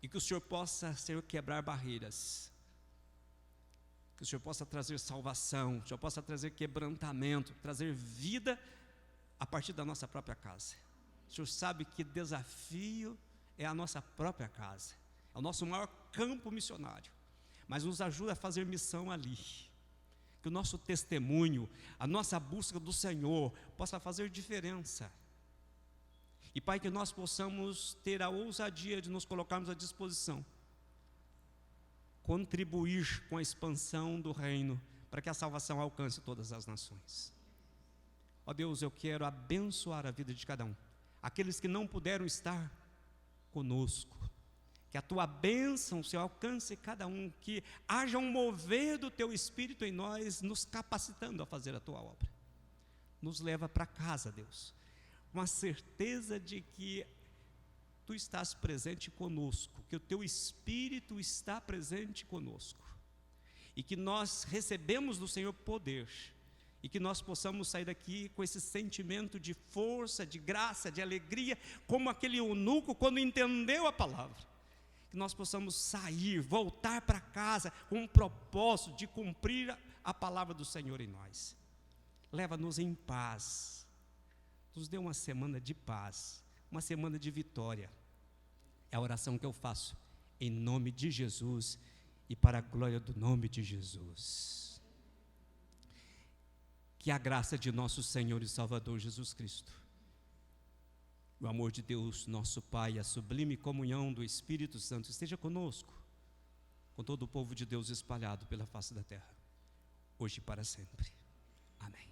E que o Senhor possa, Senhor, quebrar barreiras. Que o Senhor possa trazer salvação, o Senhor possa trazer quebrantamento, trazer vida a partir da nossa própria casa. O Senhor sabe que desafio é a nossa própria casa, é o nosso maior campo missionário, mas nos ajuda a fazer missão ali, que o nosso testemunho, a nossa busca do Senhor possa fazer diferença. E Pai, que nós possamos ter a ousadia de nos colocarmos à disposição, contribuir com a expansão do reino, para que a salvação alcance todas as nações. Ó Deus, eu quero abençoar a vida de cada um, aqueles que não puderam estar conosco, que a Tua bênção se alcance cada um, que haja um mover do Teu Espírito em nós, nos capacitando a fazer a Tua obra. Nos leva para casa, Deus, com a certeza de que Tu estás presente conosco, que o Teu Espírito está presente conosco, e que nós recebemos do Senhor poder, e que nós possamos sair daqui com esse sentimento de força, de graça, de alegria, como aquele eunuco quando entendeu a palavra. Que nós possamos sair, voltar para casa com um propósito de cumprir a palavra do Senhor em nós. Leva-nos em paz, nos dê uma semana de paz, uma semana de vitória. É a oração que eu faço em nome de Jesus e para a glória do nome de Jesus. Que a graça de nosso Senhor e Salvador Jesus Cristo, o amor de Deus, nosso Pai, a sublime comunhão do Espírito Santo esteja conosco, com todo o povo de Deus espalhado pela face da terra, hoje e para sempre. Amém.